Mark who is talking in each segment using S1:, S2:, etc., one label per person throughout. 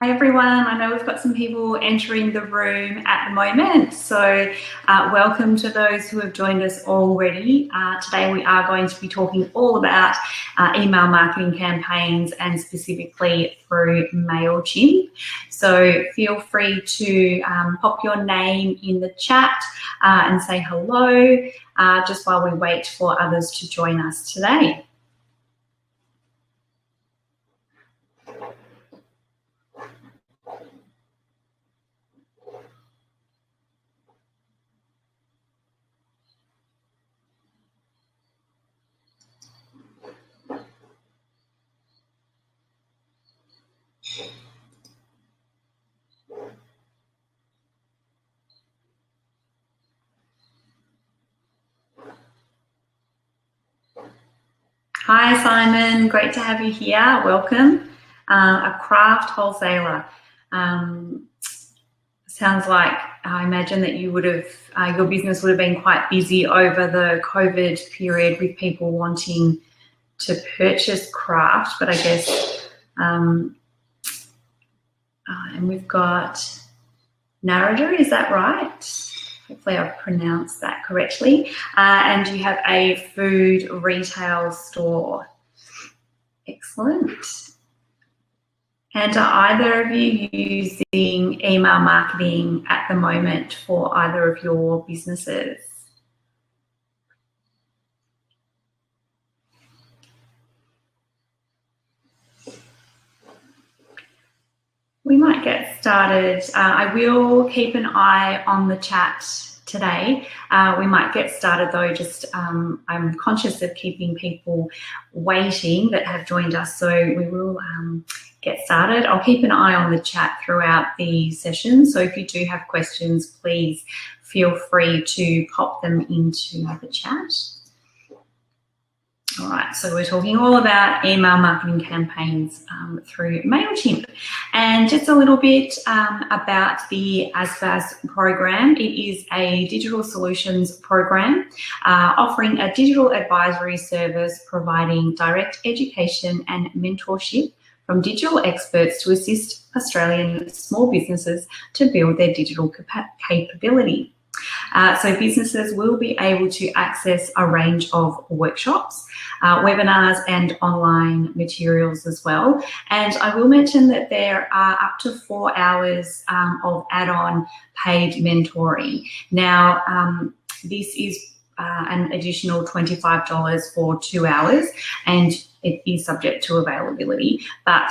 S1: Hi everyone, I know we've got some people entering the room at the moment, so welcome to those who have joined us already. Today we are going to be talking all about email marketing campaigns and specifically through Mailchimp. So feel free to pop your name in the chat and say hello just while we wait for others to join us today. Hi Simon, great to have you here. Welcome. A craft wholesaler. Sounds like I imagine that you would have, your business would have been quite busy over the COVID period with people wanting to purchase craft, but I guess, and we've got Narada, is that right? Hopefully I've pronounced that correctly. And you have a food retail store. Excellent. And are either of you using email marketing at the moment for either of your businesses? We might get started. I will keep an eye on the chat today. We might get started though, just I'm conscious of keeping people waiting that have joined us, so we will get started. I'll keep an eye on the chat throughout the session, so if you do have questions, please feel free to pop them into the chat. All right, so we're talking all about email marketing campaigns through Mailchimp. And just a little bit about the ASBAS program. It is a digital solutions program offering a digital advisory service providing direct education and mentorship from digital experts to assist Australian small businesses to build their digital capability. So businesses will be able to access a range of workshops, webinars and online materials as well. And I will mention that there are up to 4 hours of add-on paid mentoring. Now, this is an additional $25 for 2 hours, and it is subject to availability, but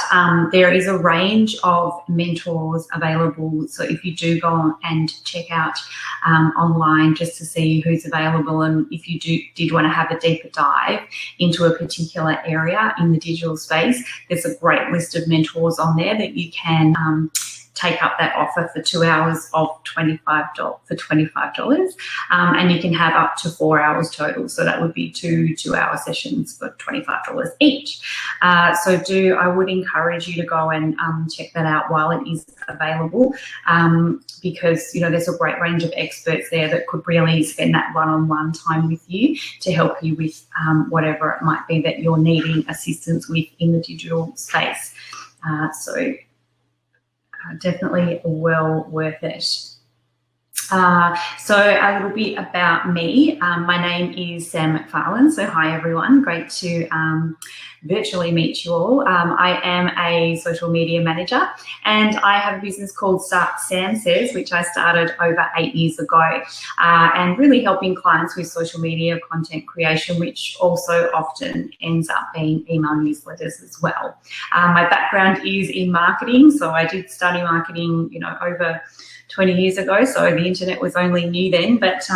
S1: there is a range of mentors available. So if you do go on and check out online just to see who's available, and if you did want to have a deeper dive into a particular area in the digital space, there's a great list of mentors on there that you can take up that offer for 2 hours of $25 for $25, and you can have up to 4 hours total. So that would be two 2-hour sessions for $25 each. So I would encourage you to go and check that out while it is available, because there's a great range of experts there that could really spend that one-on-one time with you to help you with whatever it might be that you're needing assistance with in the digital space. So definitely well worth it. So a little bit about me. My name is Sam McFarlane. So hi everyone, great to virtually meet you all. I am a social media manager, and I have a business called Start Sam Says, which I started over 8 years ago, and really helping clients with social media content creation, which also often ends up being email newsletters as well. My background is in marketing, so I did study marketing, over 20 years ago, so the internet was only new then, but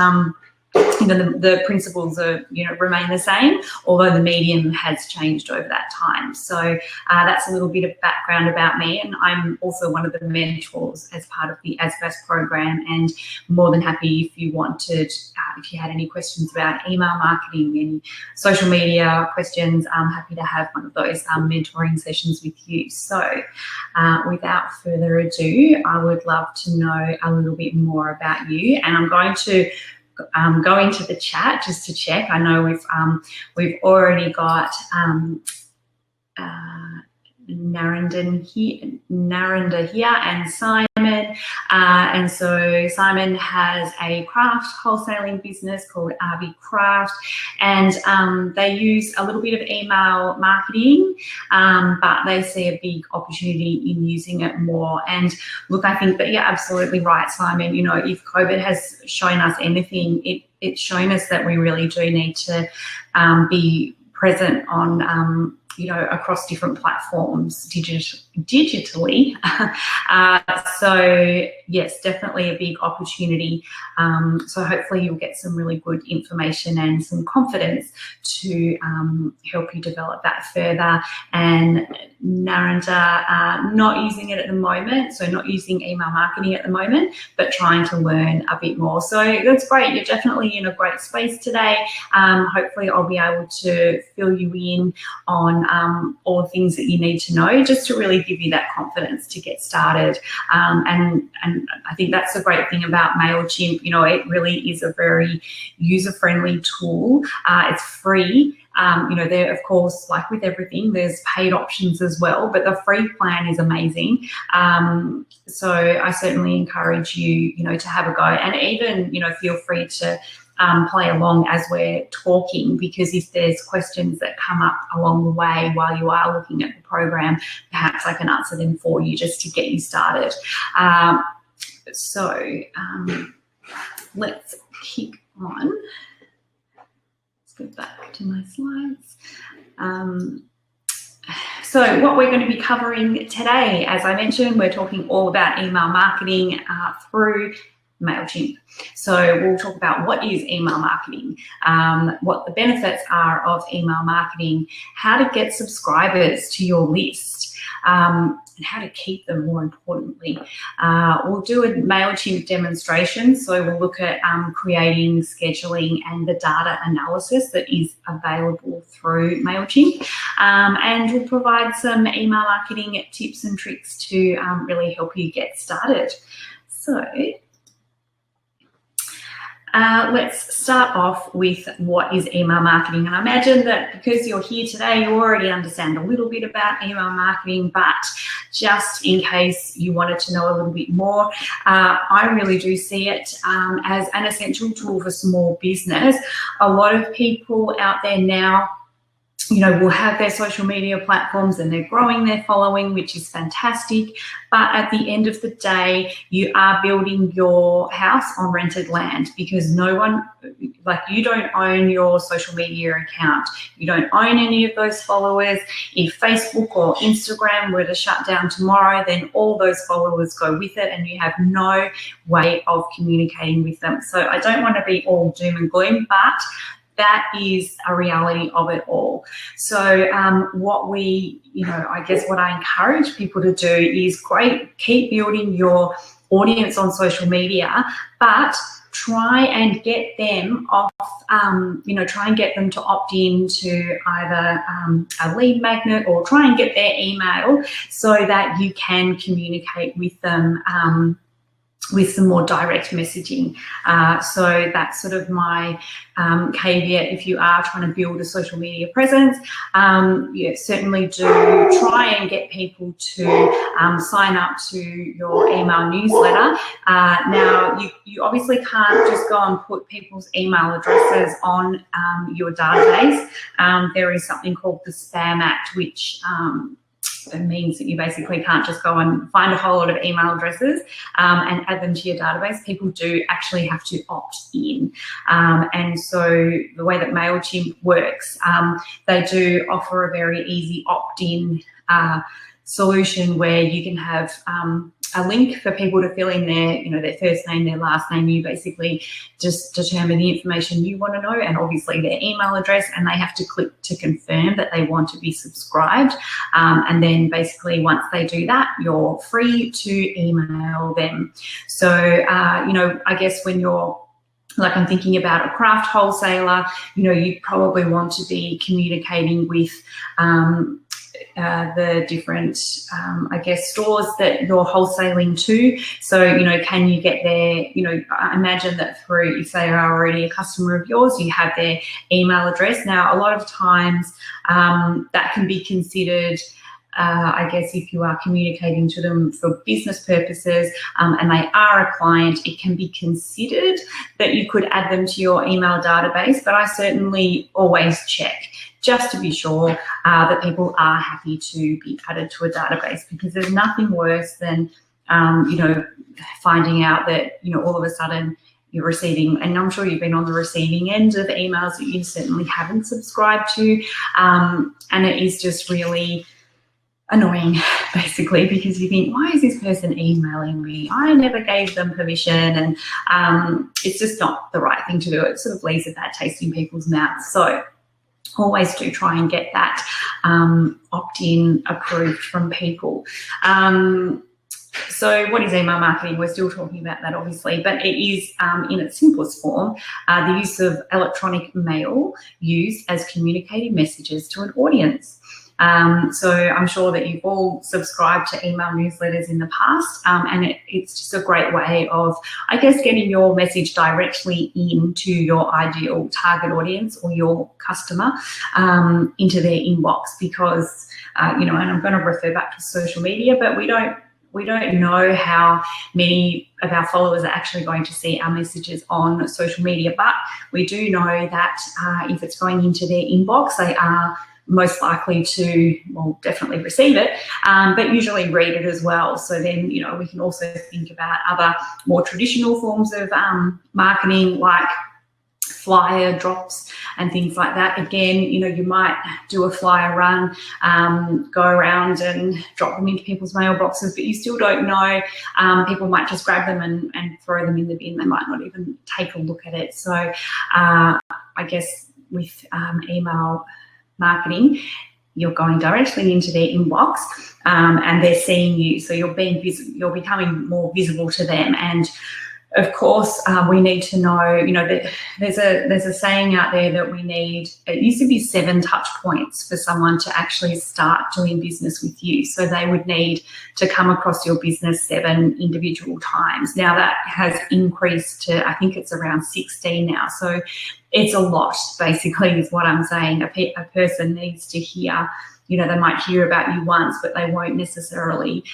S1: the principles are, remain the same, although the medium has changed over that time. So that's a little bit of background about me, and I'm also one of the mentors as part of the ASBAS program, and more than happy if you wanted, if you had any questions about email marketing, any social media questions, I'm happy to have one of those mentoring sessions with you. So without further ado, I would love to know a little bit more about you, and I'm going to go into the chat just to check. I know we've already got Narendra here, and Simon. And so Simon has a craft wholesaling business called RV Craft, and they use a little bit of email marketing, but they see a big opportunity in using it more. And look, I think that you're absolutely right, Simon. You know, if COVID has shown us anything, it's shown us that we really do need to be present on you know, across different platforms digitally. So yes, definitely a big opportunity. So hopefully you'll get some really good information and some confidence to help you develop that further. And Narendra, not using it at the moment, so not using email marketing at the moment, but trying to learn a bit more. So that's great. You're definitely in a great space today. Hopefully I'll be able to fill you in on all the things that you need to know, just to really give you that confidence to get started. And I think that's the great thing about Mailchimp. You know, it really is a very user-friendly tool. It's free. You know, there, of course, like with everything, there's paid options as well, but the free plan is amazing. So I certainly encourage you, you know, to have a go, and even, you know, feel free to play along as we're talking, because if there's questions that come up along the way while you are looking at the program, perhaps I can answer them for you just to get you started. Let's kick on. Let's go back to my slides. So what we're going to be covering today, as I mentioned, we're talking all about email marketing through Mailchimp. So we'll talk about what is email marketing, what the benefits are of email marketing, how to get subscribers to your list, and how to keep them, more importantly. We'll do a Mailchimp demonstration, so we'll look at creating, scheduling, and the data analysis that is available through Mailchimp, and we'll provide some email marketing tips and tricks to really help you get started. So let's start off with what is email marketing. And I imagine that because you're here today, you already understand a little bit about email marketing, but just in case you wanted to know a little bit more, I really do see it as an essential tool for small business. A lot of people out there now, you know, will have their social media platforms and they're growing their following, which is fantastic. But at the end of the day, you are building your house on rented land, because no one, like, you don't own your social media account. You don't own any of those followers. If Facebook or Instagram were to shut down tomorrow, then all those followers go with it and you have no way of communicating with them. So I don't want to be all doom and gloom, but that is a reality of it all. So what we, you know, I guess what I encourage people to do is keep building your audience on social media, but try and get them off, you know, try and get them to opt in to either a lead magnet, or try and get their email so that you can communicate with them with some more direct messaging. So that's sort of my caveat. If you are trying to build a social media presence, certainly do try and get people to sign up to your email newsletter. Now, you obviously can't just go and put people's email addresses on your database. There is something called the Spam Act, which it means that you basically can't just go and find a whole lot of email addresses and add them to your database. People do actually have to opt in. And so the way that Mailchimp works, they do offer a very easy opt-in solution where you can have a link for people to fill in their, you know, their first name, their last name. You basically just determine the information you want to know, and obviously their email address, and they have to click to confirm that they want to be subscribed. And then basically once they do that, you're free to email them. So, you know, I guess when you're, like, I'm thinking about a craft wholesaler, you know, you probably want to be communicating with the different, I guess, stores that you're wholesaling to. So, you know, can you get their, you know, I imagine that through, if they are already a customer of yours, you have their email address. Now, a lot of times that can be considered I guess if you are communicating to them for business purposes and they are a client, it can be considered that you could add them to your email database, but I certainly always check just to be sure that people are happy to be added to a database, because there's nothing worse than, finding out that, all of a sudden you're receiving, and I'm sure you've been on the receiving end of emails that you certainly haven't subscribed to, and it is just really annoying, basically, because you think, why is this person emailing me? I never gave them permission, and it's just not the right thing to do. It sort of leaves a bad taste in people's mouths. So always do try and get that opt-in approved from people. So what is email marketing? We're still talking about that, obviously, but it is, in its simplest form, the use of electronic mail used as communicating messages to an audience. So I'm sure that you've all subscribed to email newsletters in the past, and it's just a great way of, I guess, getting your message directly into your ideal target audience or your customer into their inbox, because, and I'm going to refer back to social media, but we don't know how many of our followers are actually going to see our messages on social media, but we do know that if it's going into their inbox, they are most likely to, well, definitely receive it, but usually read it as well. So then, we can also think about other more traditional forms of marketing, like flyer drops and things like that. Again, you might do a flyer run, go around and drop them into people's mailboxes, but you still don't know. People might just grab them and throw them in the bin. They might not even take a look at it. So I guess with email marketing, you're going directly into their inbox, and they're seeing you, so you're becoming more visible to them. And of course, we need to know, that there's a saying out there that we need, it used to be 7 touch points for someone to actually start doing business with you. So they would need to come across your business 7 individual times. Now that has increased to, I think it's around 16 now. So it's a lot, basically, is what I'm saying. A person needs to hear, they might hear about you once, but they won't necessarily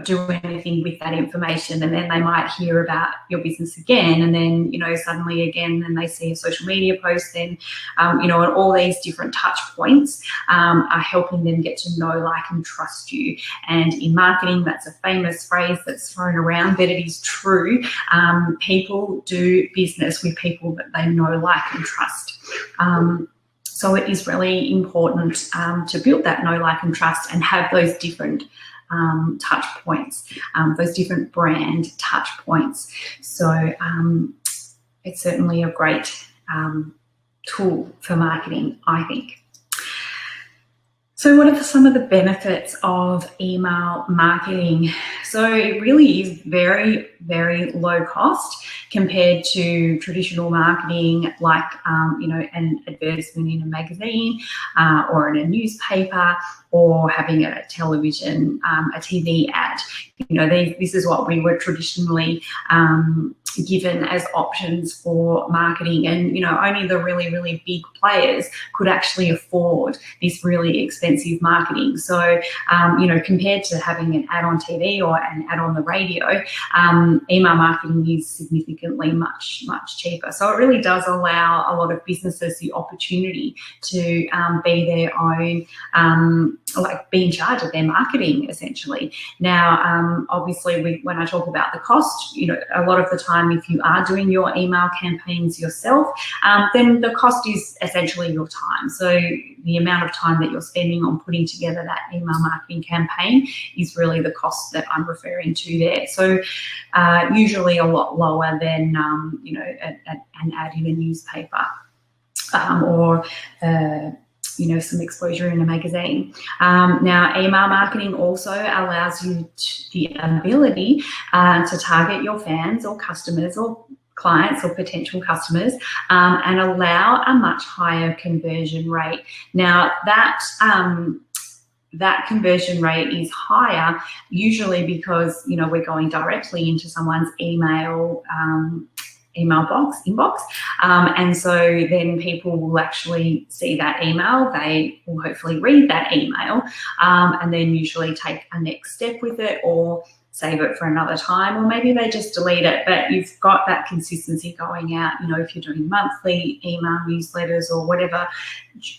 S1: do anything with that information, and then they might hear about your business again, and then, suddenly again, then they see a social media post, then, and all these different touch points are helping them get to know, like, and trust you. And in marketing, that's a famous phrase that's thrown around, but it is true. People do business with people that they know, like, and trust. So it is really important to build that know, like, and trust, and have those different touch points, those different brand touch points. So it's certainly a great tool for marketing, I think. So what are some of the benefits of email marketing? So it really is very, very low cost compared to traditional marketing, like, an advertisement in a magazine or in a newspaper, or having a television, a TV ad. This is what we were traditionally given as options for marketing, and only the really, really big players could actually afford this really expensive marketing. So compared to having an ad on TV or an ad on the radio, email marketing is significantly much cheaper. So it really does allow a lot of businesses the opportunity to be their own, be in charge of their marketing, essentially. Now, obviously, when I talk about the cost, a lot of the time, if you are doing your email campaigns yourself, then the cost is essentially your time. So the amount of time that you're spending on putting together that email marketing campaign is really the cost that I'm referring to there. So usually a lot lower than, an ad in a newspaper or some exposure in a magazine. Now, email marketing also allows you the ability to target your fans or customers or clients or potential customers and allow a much higher conversion rate. Now, that conversion rate is higher usually because, we're going directly into someone's email email inbox. And so then people will actually see that email, they will hopefully read that email, and then usually take a next step with it or save it for another time, or maybe they just delete it. But you've got that consistency going out, you know, if you're doing monthly email newsletters or whatever,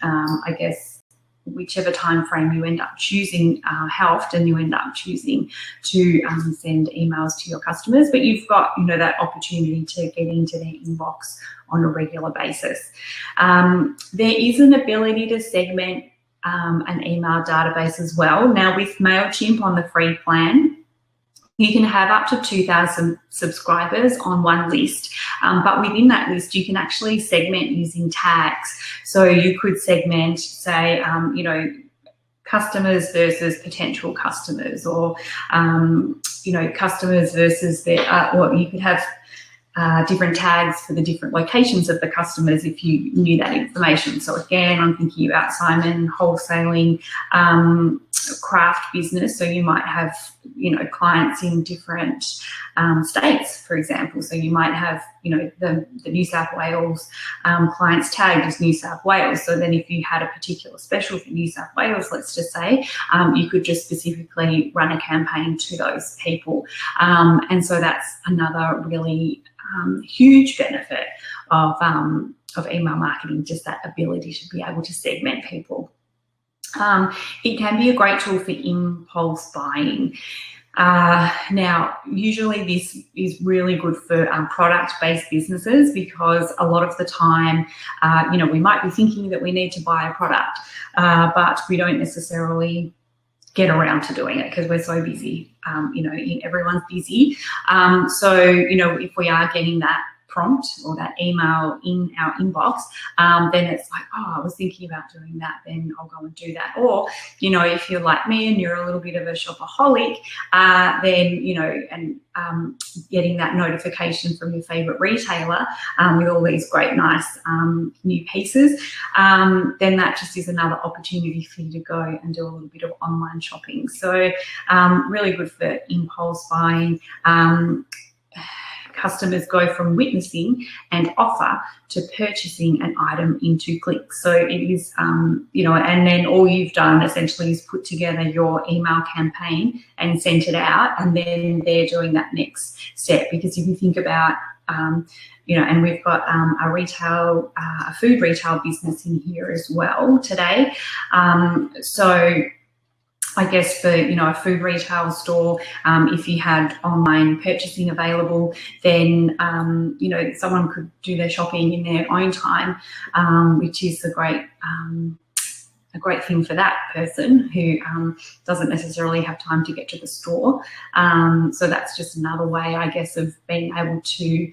S1: I guess, whichever time frame you end up choosing, how often you end up choosing to send emails to your customers, but you've got, you know, that opportunity to get into their inbox on a regular basis. There is an ability to segment an email database as well. Now with Mailchimp on the free plan, you can have up to 2,000 subscribers on one list, but within that list, you can actually segment using tags. So you could segment, say, you know, customers versus potential customers, or, you know, customers versus their, or you could have different tags for the different locations of the customers if you knew that information. So again, I'm thinking about Simon wholesaling, craft business. So you might have, you know, clients in different states, for example. So you might have, you know, the New South Wales clients tagged as New South Wales. So then if you had a particular special for New South Wales, let's just say, you could just specifically run a campaign to those people. And so that's another really huge benefit of email marketing, just that ability to be able to segment people. It can be a great tool for impulse buying. Now, usually this is really good for product-based businesses, because a lot of the time, you know, we might be thinking that we need to buy a product, but we don't necessarily get around to doing it because we're so busy. You know, everyone's busy. So, you know, if we are getting that prompt or that email in our inbox, then it's like, oh, I was thinking about doing that, then I'll go and do that. Or, you know, if you're like me and you're a little bit of a shopaholic, then, you know, and getting that notification from your favorite retailer with all these great, nice new pieces, then that just is another opportunity for you to go and do a little bit of online shopping. So really good for impulse buying. Customers go from witnessing and offer to purchasing an item in 2 clicks. So it is, you know, and then all you've done essentially is put together your email campaign and sent it out, and then they're doing that next step. Because if you think about, you know, and we've got a food retail business in here as well today. So I guess for, you know, a food retail store, if you had online purchasing available, then, you know, someone could do their shopping in their own time, which is a great thing for that person who doesn't necessarily have time to get to the store. So that's just another way, I guess, of being able to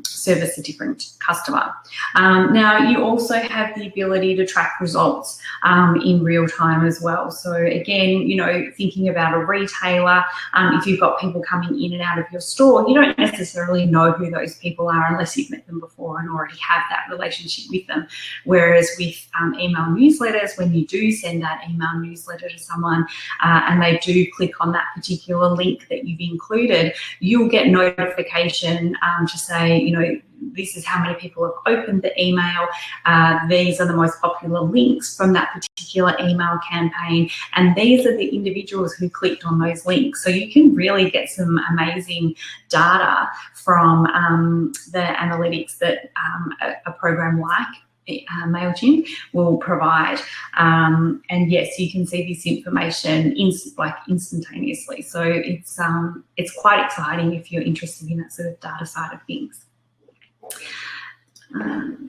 S1: service a different customer. Now, you also have the ability to track results in real time as well. So again, you know, thinking about a retailer, if you've got people coming in and out of your store, you don't necessarily know who those people are unless you've met them before and already have that relationship with them. Whereas with email newsletters, when you do send that email newsletter to someone and they do click on that particular link that you've included, you'll get notification to say, you know, this is how many people have opened the email. These are the most popular links from that particular email campaign. And these are the individuals who clicked on those links. So you can really get some amazing data from the analytics that a program like Mailchimp will provide, and yes, you can see this information instantaneously. So it's quite exciting if you're interested in that sort of data side of things.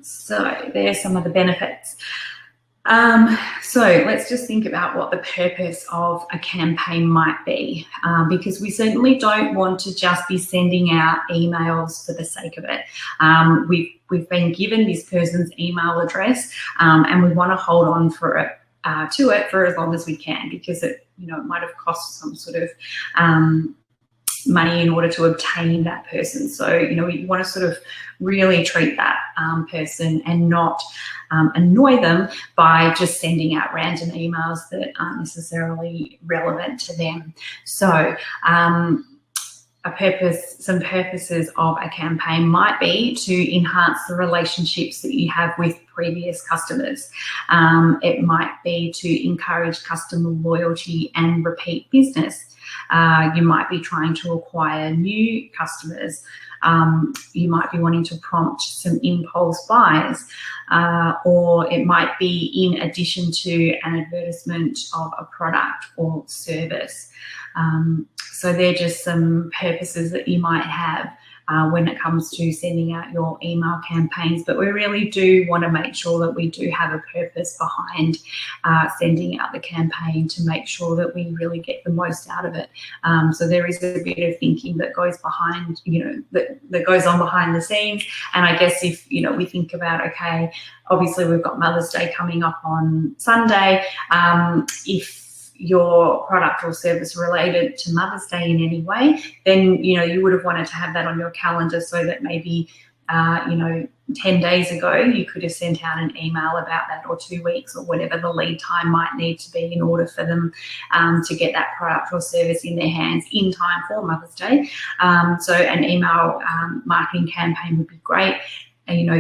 S1: So there's some of the benefits. So let's just think about what the purpose of a campaign might be, because we certainly don't want to just be sending out emails for the sake of it. We've been given this person's email address, and we want to hold on to it for as long as we can, because it, you know, it might have cost some sort of money in order to obtain that person. So, you know, you want to sort of really treat that person and not annoy them by just sending out random emails that aren't necessarily relevant to them. So some purposes of a campaign might be to enhance the relationships that you have with previous customers. It might be to encourage customer loyalty and repeat business. You might be trying to acquire new customers. You might be wanting to prompt some impulse buys, or it might be in addition to an advertisement of a product or service. So they're just some purposes that you might have when it comes to sending out your email campaigns. But we really do want to make sure that we do have a purpose behind sending out the campaign to make sure that we really get the most out of it. So there is a bit of thinking that goes behind, that goes on behind the scenes. And I guess if, we think about, okay, obviously we've got Mother's Day coming up on Sunday. If your product or service related to Mother's Day in any way, then, you would have wanted to have that on your calendar so that maybe, 10 days ago, you could have sent out an email about that, or 2 weeks, or whatever the lead time might need to be in order for them to get that product or service in their hands in time for Mother's Day. So an email marketing campaign would be great,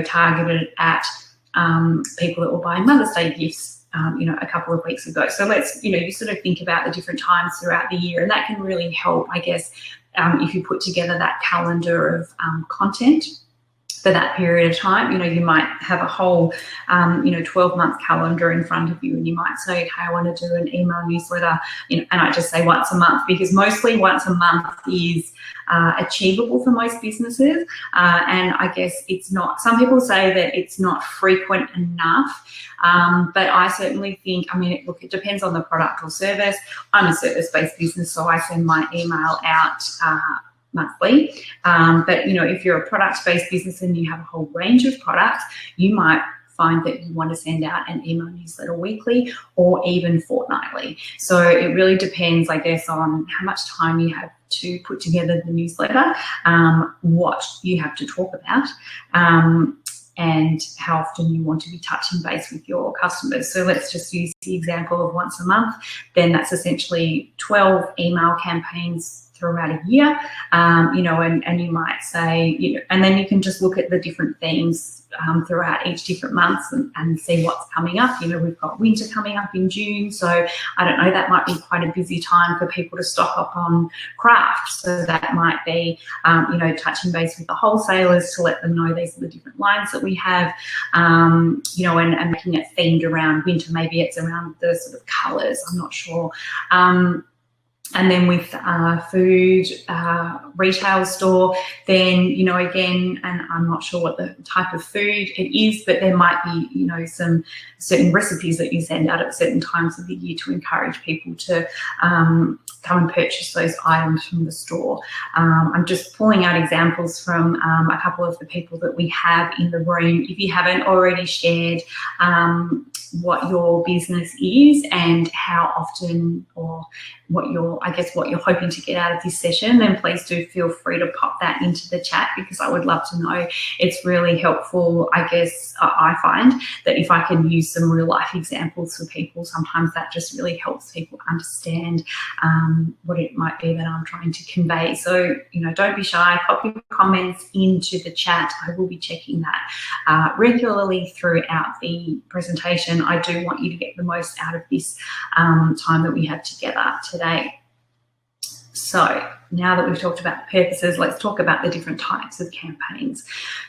S1: targeted at people that will buy Mother's Day gifts a couple of weeks ago. So let's, you sort of think about the different times throughout the year, and that can really help, I guess, if you put together that calendar of content for that period of time. You might have a whole, 12-month calendar in front of you, and you might say, okay, I want to do an email newsletter, and I just say once a month, because mostly once a month is achievable for most businesses. And I guess it's not, some people say that it's not frequent enough, but I certainly think, look, it depends on the product or service. I'm a service-based business, so I send my email out monthly. But, if you're a product-based business and you have a whole range of products, you might find that you want to send out an email newsletter weekly or even fortnightly. So it really depends, I guess, on how much time you have to put together the newsletter, what you have to talk about, and how often you want to be touching base with your customers. So let's just use the example of once a month. Then that's essentially 12 email campaigns throughout a year, and you might say, and then you can just look at the different themes throughout each different months and see what's coming up. We've got winter coming up in June, so I don't know, that might be quite a busy time for people to stock up on craft. So that might be, touching base with the wholesalers to let them know these are the different lines that we have, and making it themed around winter. Maybe it's around the sort of colours, I'm not sure. And then with food retail store, then, again, and I'm not sure what the type of food it is, but there might be, some certain recipes that you send out at certain times of the year to encourage people to come and purchase those items from the store. I'm just pulling out examples from a couple of the people that we have in the room. If you haven't already shared what your business is and how often, or what you're hoping to get out of this session, then please do feel free to pop that into the chat, because I would love to know. It's really helpful, I guess. I find that if I can use some real life examples for people, sometimes that just really helps people understand what it might be that I'm trying to convey. So, don't be shy, pop your comments into the chat. I will be checking that regularly throughout the presentation. I do want you to get the most out of this time that we have together today. So now that we've talked about purposes, let's talk about the different types of campaigns.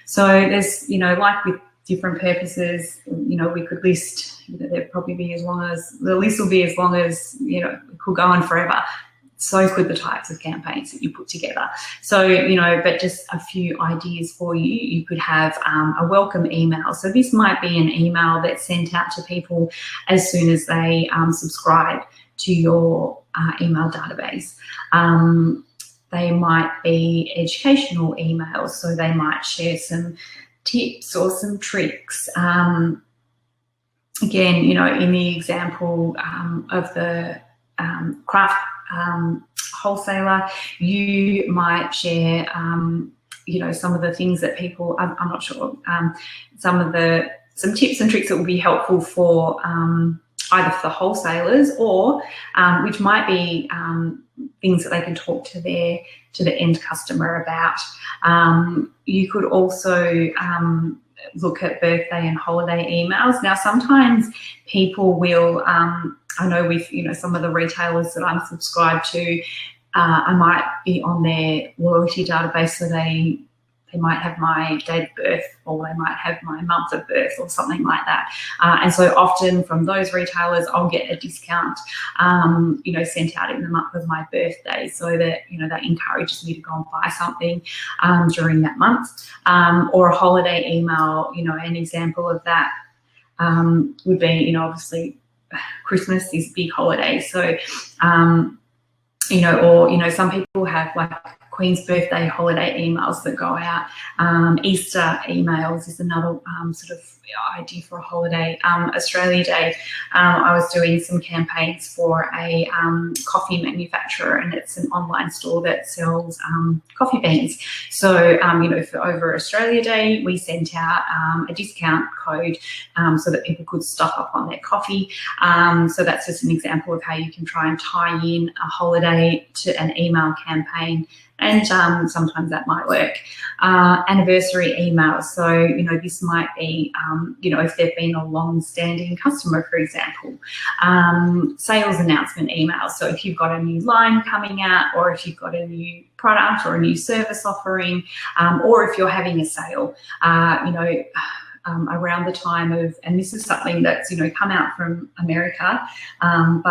S1: So there's, like with different purposes, we could list, there'd probably be as long as, the list will be as long as, it could go on forever. So could the types of campaigns that you put together. So, but just a few ideas for you. You could have a welcome email. So this might be an email that's sent out to people as soon as they subscribe to your email database. They might be educational emails, so they might share some tips or some tricks. Again, in the example of the craft wholesaler, you might share, some of the things that people, I'm not sure, some tips and tricks that will be helpful for either for the wholesalers or which might be things that they can talk to the end customer about. You could also look at birthday and holiday emails. Now, sometimes people will, I know with some of the retailers that I'm subscribed to, I might be on their loyalty database, so they might have my date of birth, or they might have my month of birth, or something like that. And so often from those retailers, I'll get a discount, sent out in the month of my birthday, so that that encourages me to go and buy something during that month. Or a holiday email. An example of that would be, obviously, Christmas is a big holiday, so or some people have like Queen's birthday holiday emails that go out. Easter emails is another sort of idea for a holiday. Australia Day, I was doing some campaigns for a coffee manufacturer, and it's an online store that sells coffee beans. So, for over Australia Day, we sent out a discount code so that people could stock up on their coffee. So that's just an example of how you can try and tie in a holiday to an email campaign. And sometimes that might work. Anniversary emails. So, this might be, if they've been a long-standing customer, for example. Sales announcement emails. So if you've got a new line coming out, or if you've got a new product or a new service offering, or if you're having a sale, around the time of, and this is something that's, come out from America, and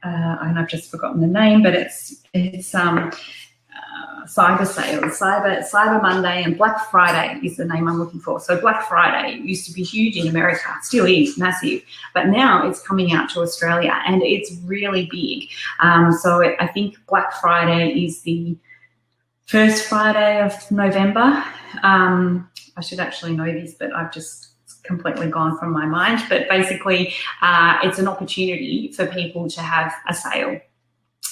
S1: I've just forgotten the name, but it's cyber sales, Cyber Monday, and Black Friday is the name I'm looking for. So Black Friday used to be huge in America, still is massive, but now it's coming out to Australia, and it's really big. I think Black Friday is the first Friday of November. I should actually know this, but I've just completely gone from my mind. But basically, it's an opportunity for people to have a sale.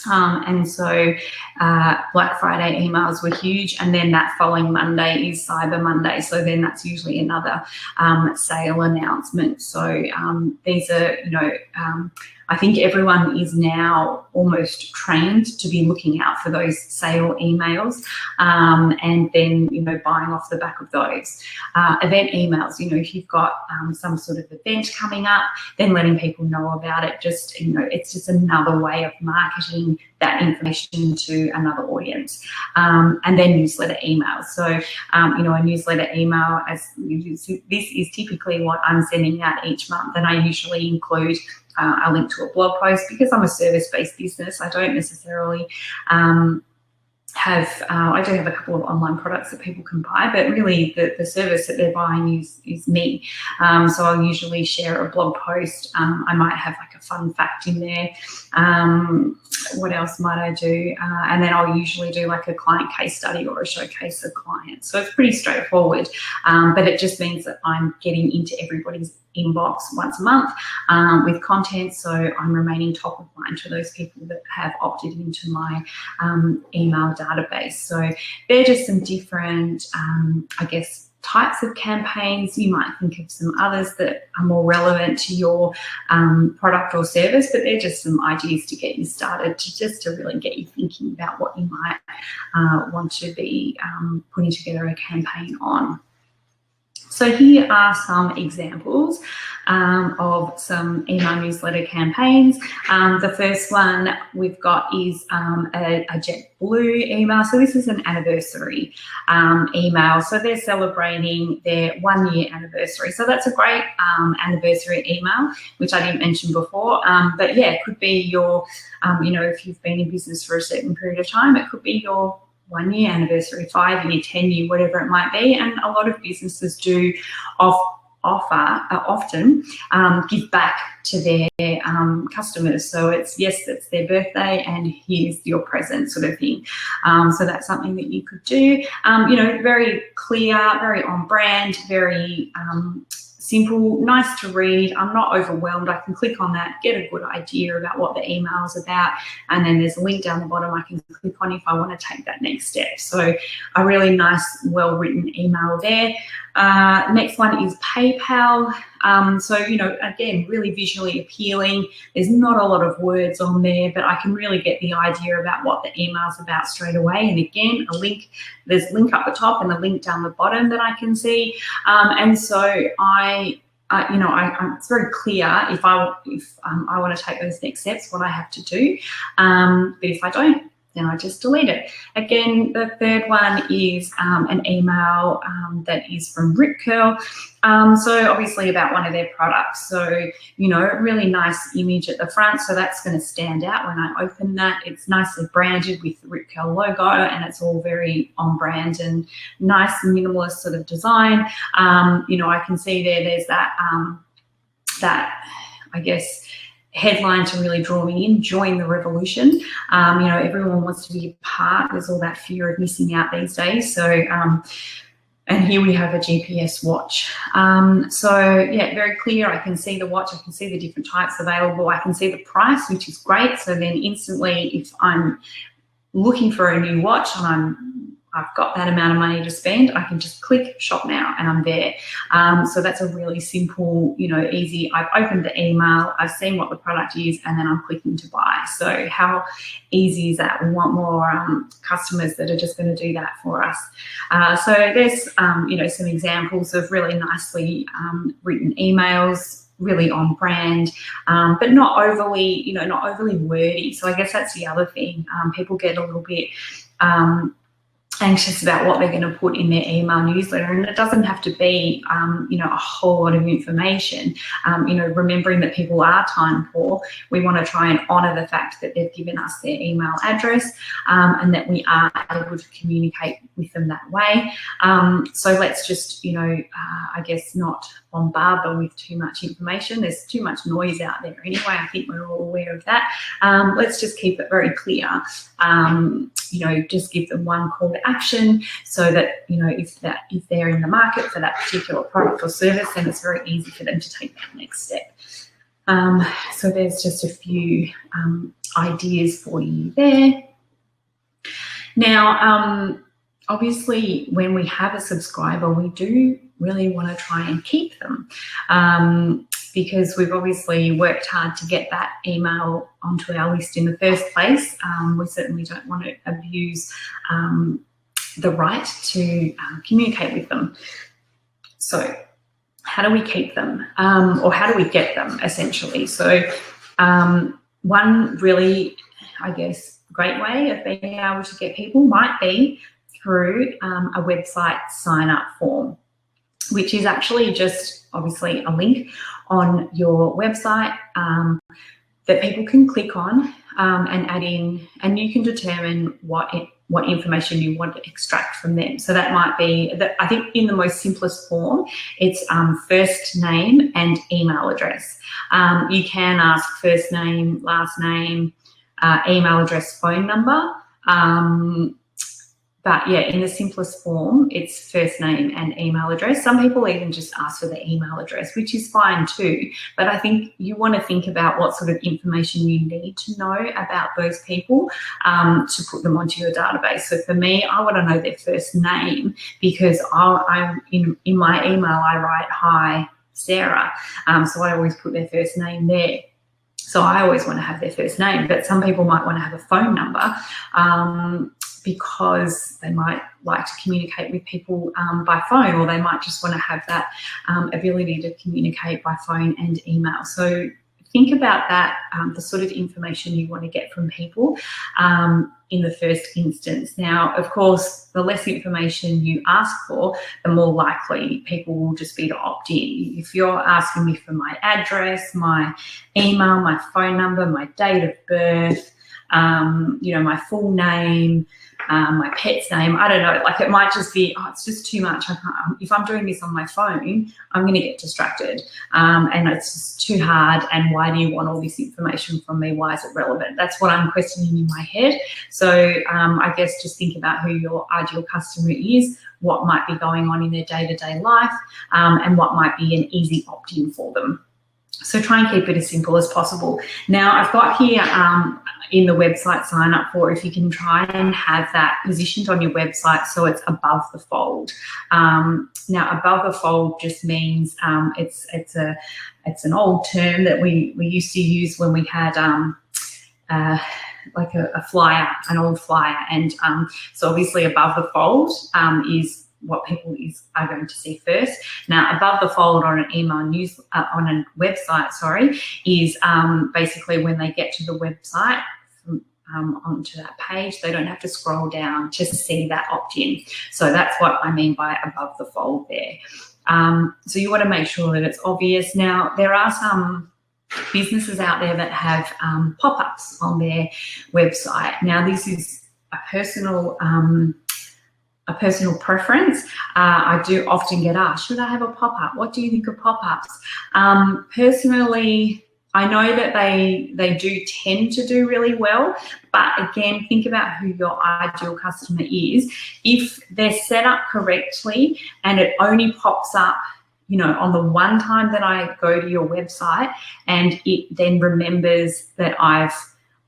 S1: And so Black Friday emails were huge, and then that following Monday is Cyber Monday, so then that's usually another sale announcement. So these are, I think everyone is now almost trained to be looking out for those sale emails, and then, buying off the back of those. Event emails, if you've got some sort of event coming up, then letting people know about it. Just, it's just another way of marketing that information to another audience. And then newsletter emails. So, a newsletter email, this is typically what I'm sending out each month, and I usually include a link to a blog post, because I'm a service-based business. I don't necessarily I do have a couple of online products that people can buy, but really the service that they're buying is me. So I'll usually share a blog post. I might have like a fun fact in there. What else might I do? And then I'll usually do like a client case study or a showcase of clients. So it's pretty straightforward, but it just means that I'm getting into everybody's inbox once a month with content, so I'm remaining top of mind to those people that have opted into my email database. So they're just some different, types of campaigns. You might think of some others that are more relevant to your product or service, but they're just some ideas to get you started, to really get you thinking about what you might want to be putting together a campaign on. So here are some examples of some email newsletter campaigns. The first one we've got is a JetBlue email. So this is an anniversary email. So they're celebrating their 1 year anniversary. So that's a great anniversary email, which I didn't mention before. But yeah, it could be your, if you've been in business for a certain period of time, it could be your 1 year anniversary, 5 year, 10 year, whatever it might be. And a lot of businesses do often give back to their customers. So it's their birthday and here's your present, sort of thing. So that's something that you could do. Very clear, very on brand, very simple, nice to read. I'm not overwhelmed. I can click on that, get a good idea about what the email is about, and then there's a link down the bottom I can click on if I want to take that next step. So a really nice, well-written email there. Next one is PayPal. So, you know, again, really visually appealing. There's not a lot of words on there, but I can really get the idea about what the email's about straight away. And again, a link, there's a link up the top and a link down the bottom that I can see. And so it's very clear if I want to take those next steps, what I have to do. But if I don't, then I just delete it. Again, the third one is an email that is from Rip Curl. So obviously about one of their products. So, you know, really nice image at the front. So that's going to stand out when I open that. It's nicely branded with the Rip Curl logo, and it's all very on brand and nice minimalist sort of design. You know, I can see there's that, I guess, headline to really draw me in, join the revolution. You know, everyone wants to be a part. There's all that fear of missing out these days. So, and here we have a GPS watch. So yeah, very clear. I can see the watch. I can see the different types available. I can see the price, which is great. So then instantly, if I'm looking for a new watch and I've got that amount of money to spend, I can just click shop now and I'm there. So that's a really simple, you know, easy. I've opened the email, I've seen what the product is, and then I'm clicking to buy. So how easy is that? We want more customers that are just going to do that for us. So there's, you know, some examples of really nicely written emails, really on brand, but not overly, you know, not overly wordy. So I guess that's the other thing. People get a little bit anxious about what they're going to put in their email newsletter, and it doesn't have to be you know, a whole lot of information. You know, remembering that people are time poor, we want to try and honor the fact that they've given us their email address, and that we are able to communicate with them that way. So let's just, you know, I guess not bombard them with too much information. There's too much noise out there anyway. I think we're all aware of that. Let's just keep it very clear. You know, just give them one call to action so that, you know, if they're in the market for that particular product or service, then it's very easy for them to take that next step. So there's just a few ideas for you there. Now, obviously, when we have a subscriber, we do really want to try and keep them, because we've obviously worked hard to get that email onto our list in the first place. We certainly don't want to abuse the right to communicate with them. So how do we keep them, or how do we get them, essentially? So one really, I guess, great way of being able to get people might be through a website sign-up form, which is actually just obviously a link on your website that people can click on and add in, and you can determine what information you want to extract from them. So that might be, I think in the most simplest form, it's first name and email address. You can ask first name, last name, email address, phone number. But yeah, in the simplest form, it's first name and email address. Some people even just ask for the email address, which is fine too. But I think you want to think about what sort of information you need to know about those people to put them onto your database. So for me, I want to know their first name, because in my email, I write, "Hi, Sarah." So I always put their first name there. So I always want to have their first name, but some people might want to have a phone number, because they might like to communicate with people by phone, or they might just want to have that ability to communicate by phone and email. So think about that, the sort of information you want to get from people in the first instance. Now, of course, the less information you ask for, the more likely people will just be to opt in. If you're asking me for my address, my email, my phone number, my date of birth, you know, my full name, my pet's name. I don't know, like it might just be, oh, it's just too much. I can't, if I'm doing this on my phone, I'm going to get distracted, and it's just too hard, and why do you want all this information from me? Why is it relevant? That's what I'm questioning in my head. So I guess just think about who your ideal customer is, what might be going on in their day-to-day life, and what might be an easy opt-in for them. So try and keep it as simple as possible. Now I've got here in the website sign up for, if you can try and have that positioned on your website so it's above the fold. Now above the fold just means it's an old term that we used to use when we had like a flyer, an old flyer, and so obviously above the fold is what people are going to see first. Now, above the fold on an email news on a website, sorry, is basically when they get to the website onto that page, they don't have to scroll down to see that opt-in. So that's what I mean by above the fold there. So you want to make sure that it's obvious. Now, there are some businesses out there that have pop-ups on their website. Now, this is a personal preference. I do often get asked, should I have a pop-up? What do you think of pop-ups? Personally, I know that they do tend to do really well, but again, think about who your ideal customer is. If they're set up correctly and it only pops up, you know, on the one time that I go to your website, and it then remembers that I've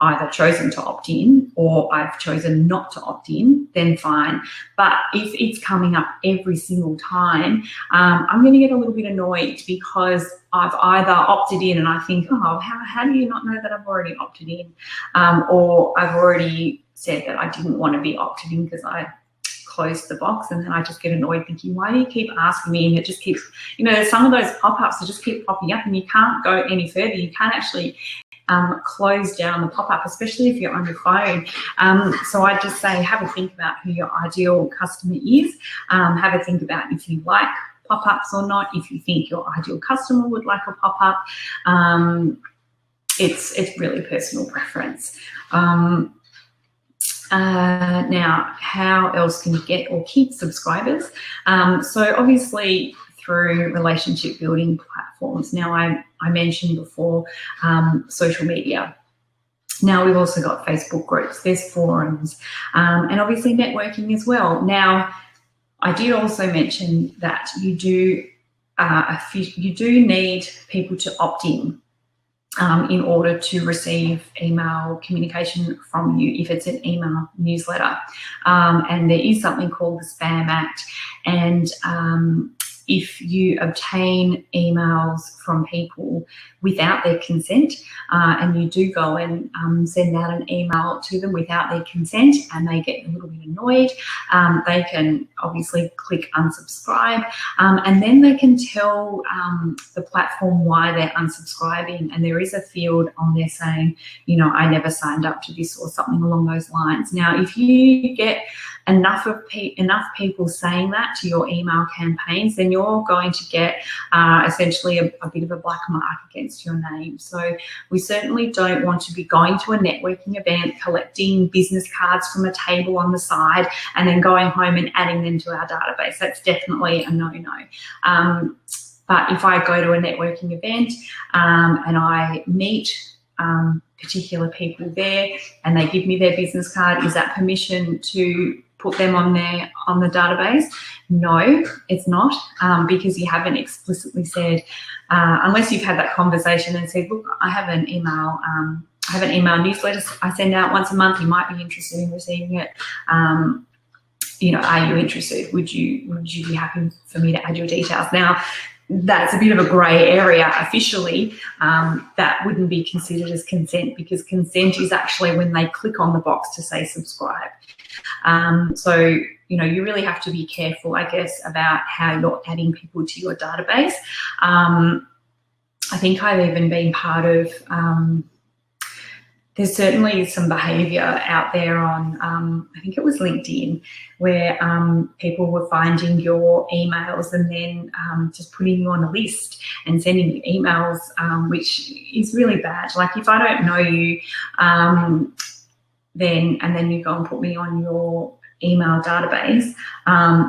S1: either chosen to opt in or I've chosen not to opt in, then fine. But if it's coming up every single time, I'm going to get a little bit annoyed, because I've either opted in and I think, oh, how do you not know that I've already opted in? Or I've already said that I didn't want to be opted in because I closed the box, and then I just get annoyed thinking, why do you keep asking me? And it just keeps, you know, some of those pop-ups that just keep popping up and you can't go any further. You can't actually close down the pop-up, especially if you're on your phone. So I just say, have a think about who your ideal customer is. Have a think about if you like pop-ups or not, if you think your ideal customer would like a pop-up. It's really personal preference. Now, how else can you get or keep subscribers? So obviously through relationship building platforms. Now, I mentioned before social media. Now, we've also got Facebook groups, there's forums, and obviously networking as well. Now, I did also mention that you do need people to opt in order to receive email communication from you if it's an email newsletter. And there is something called the Spam Act, and if you obtain emails from people without their consent, and you do go and send out an email to them without their consent, and they get a little bit annoyed, they can obviously click unsubscribe, and then they can tell the platform why they're unsubscribing, and there is a field on there saying, you know, I never signed up to this, or something along those lines. Now, if you get enough people saying that to your email campaigns, then you're going to get essentially a bit of a black mark against your name. So we certainly don't want to be going to a networking event, collecting business cards from a table on the side, and then going home and adding them to our database. That's definitely a no-no. But if I go to a networking event and I meet particular people there and they give me their business card, is that permission to put them on the database? No, it's not, because you haven't explicitly said, unless you've had that conversation and said, look, I have an email newsletter I send out once a month. You might be interested in receiving it. You know, are you interested? Would you be happy for me to add your details? Now, that's a bit of a grey area officially. That wouldn't be considered as consent, because consent is actually when they click on the box to say subscribe. So, you know, you really have to be careful, I guess, about how you're adding people to your database. I think I've even been part of, there's certainly some behaviour out there on, I think it was LinkedIn, where people were finding your emails and then just putting you on a list and sending you emails, which is really bad. Like, if I don't know you, then you go and put me on your email database,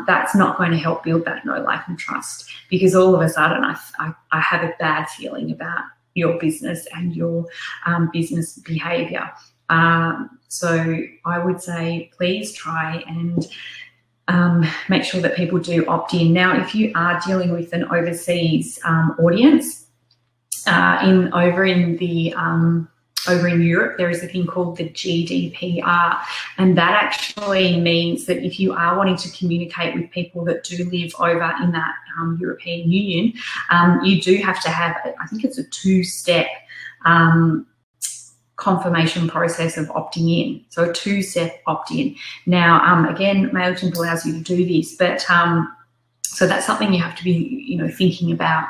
S1: that's not going to help build that know, like, and trust, because all of a sudden I have a bad feeling about your business and your business behavior. So I would say please try and make sure that people do opt in. Now, if you are dealing with an overseas audience, over in Europe, there is a thing called the GDPR, and that actually means that if you are wanting to communicate with people that do live over in that European Union, you do have to have, I think it's a 2-step confirmation process of opting in. So a 2-step opt-in. Now, again, Mailchimp allows you to do this, but so that's something you have to be, thinking about.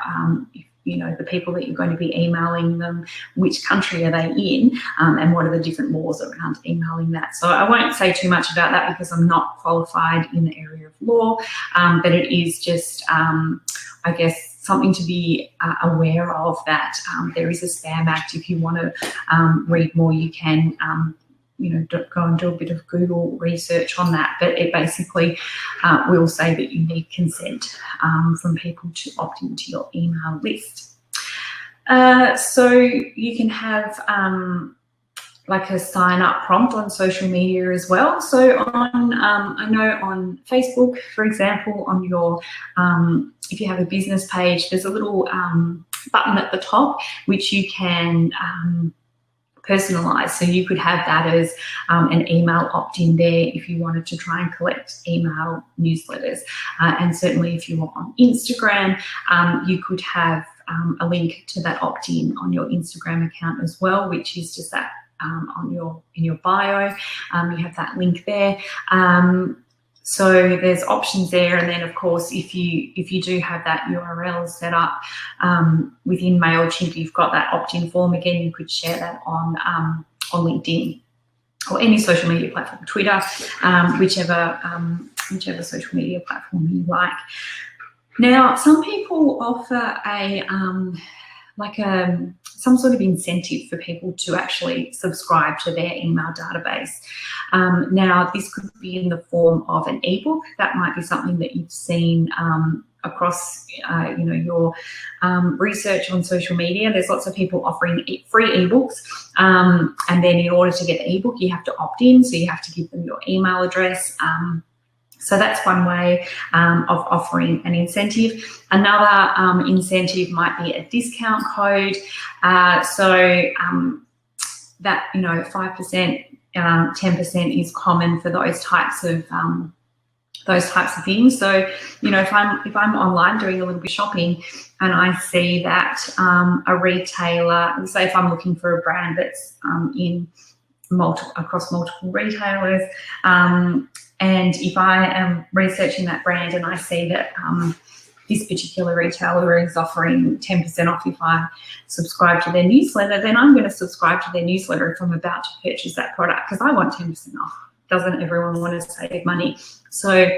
S1: The people that you're going to be emailing them, which country are they in, and what are the different laws around emailing that. So I won't say too much about that because I'm not qualified in the area of law, but it is just, I guess, something to be aware of, that there is a Spam Act. If you want to read more, you can go and do a bit of Google research on that, but it basically will say that you need consent from people to opt into your email list. So you can have like a sign up prompt on social media as well. So on, I know on Facebook, for example, on your, if you have a business page, there's a little button at the top which you can personalize. So you could have that as an email opt-in there if you wanted to try and collect email newsletters. And certainly if you were on Instagram, you could have a link to that opt-in on your Instagram account as well, which is just that in your bio. You have that link there. So there's options there, and then of course if you do have that URL set up within Mailchimp, you've got that opt-in form. Again, you could share that on LinkedIn or any social media platform, Twitter, whichever social media platform you like. Now, some people offer some sort of incentive for people to actually subscribe to their email database. Now, this could be in the form of an ebook. That might be something that you've seen across your research on social media. There's lots of people offering free ebooks, and then in order to get the ebook, you have to opt in, so you have to give them your email address. So that's one way of offering an incentive. Another incentive might be a discount code. So that 5%, 10% is common for those types of things. So if I'm online doing a little bit of shopping and I see that a retailer, say if I'm looking for a brand that's across multiple retailers. And if I am researching that brand and I see that this particular retailer is offering 10% off if I subscribe to their newsletter, then I'm going to subscribe to their newsletter if I'm about to purchase that product, because I want 10% off. Doesn't everyone want to save money? So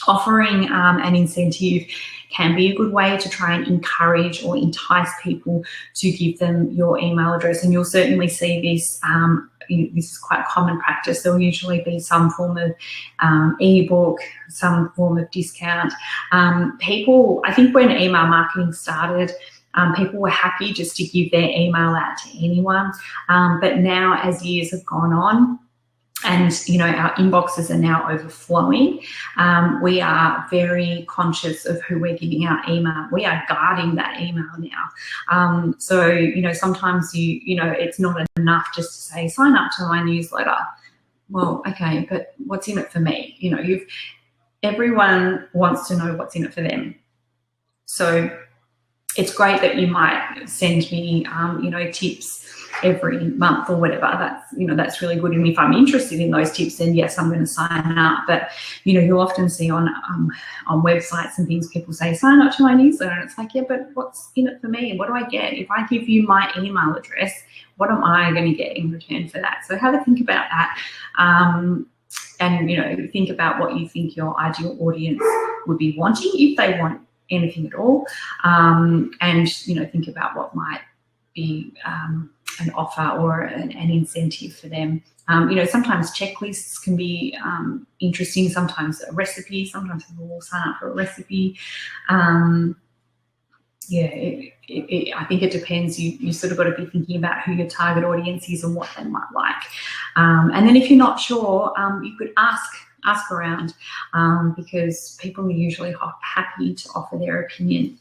S1: offering an incentive can be a good way to try and encourage or entice people to give them your email address. And you'll certainly see this. This is quite common practice. There'll usually be some form of ebook, some form of discount. I think when email marketing started, people were happy just to give their email out to anyone. But now, as years have gone on, and our inboxes are now overflowing, we are very conscious of who we're giving our email. We are guarding that email now. So sometimes it's not enough just to say sign up to my newsletter. Well, okay, but what's in it for me? Everyone wants to know what's in it for them. So it's great that you might send me tips every month or whatever. That's really good. And if I'm interested in those tips, then yes, I'm going to sign up. But you'll often see on websites and things, people say sign up to my newsletter, and it's like, yeah, but what's in it for me? What do I get if I give you my email address? What am I going to get in return for that? So have a think about that, and think about what you think your ideal audience would be wanting, if they want anything at all, and think about what might be an offer or an incentive for them Sometimes checklists can be interesting, sometimes a recipe, sometimes people will sign up for a recipe. I think it depends. You sort of got to be thinking about who your target audience is and what they might like. And then if you're not sure, you could ask around, because people are usually happy to offer their opinion.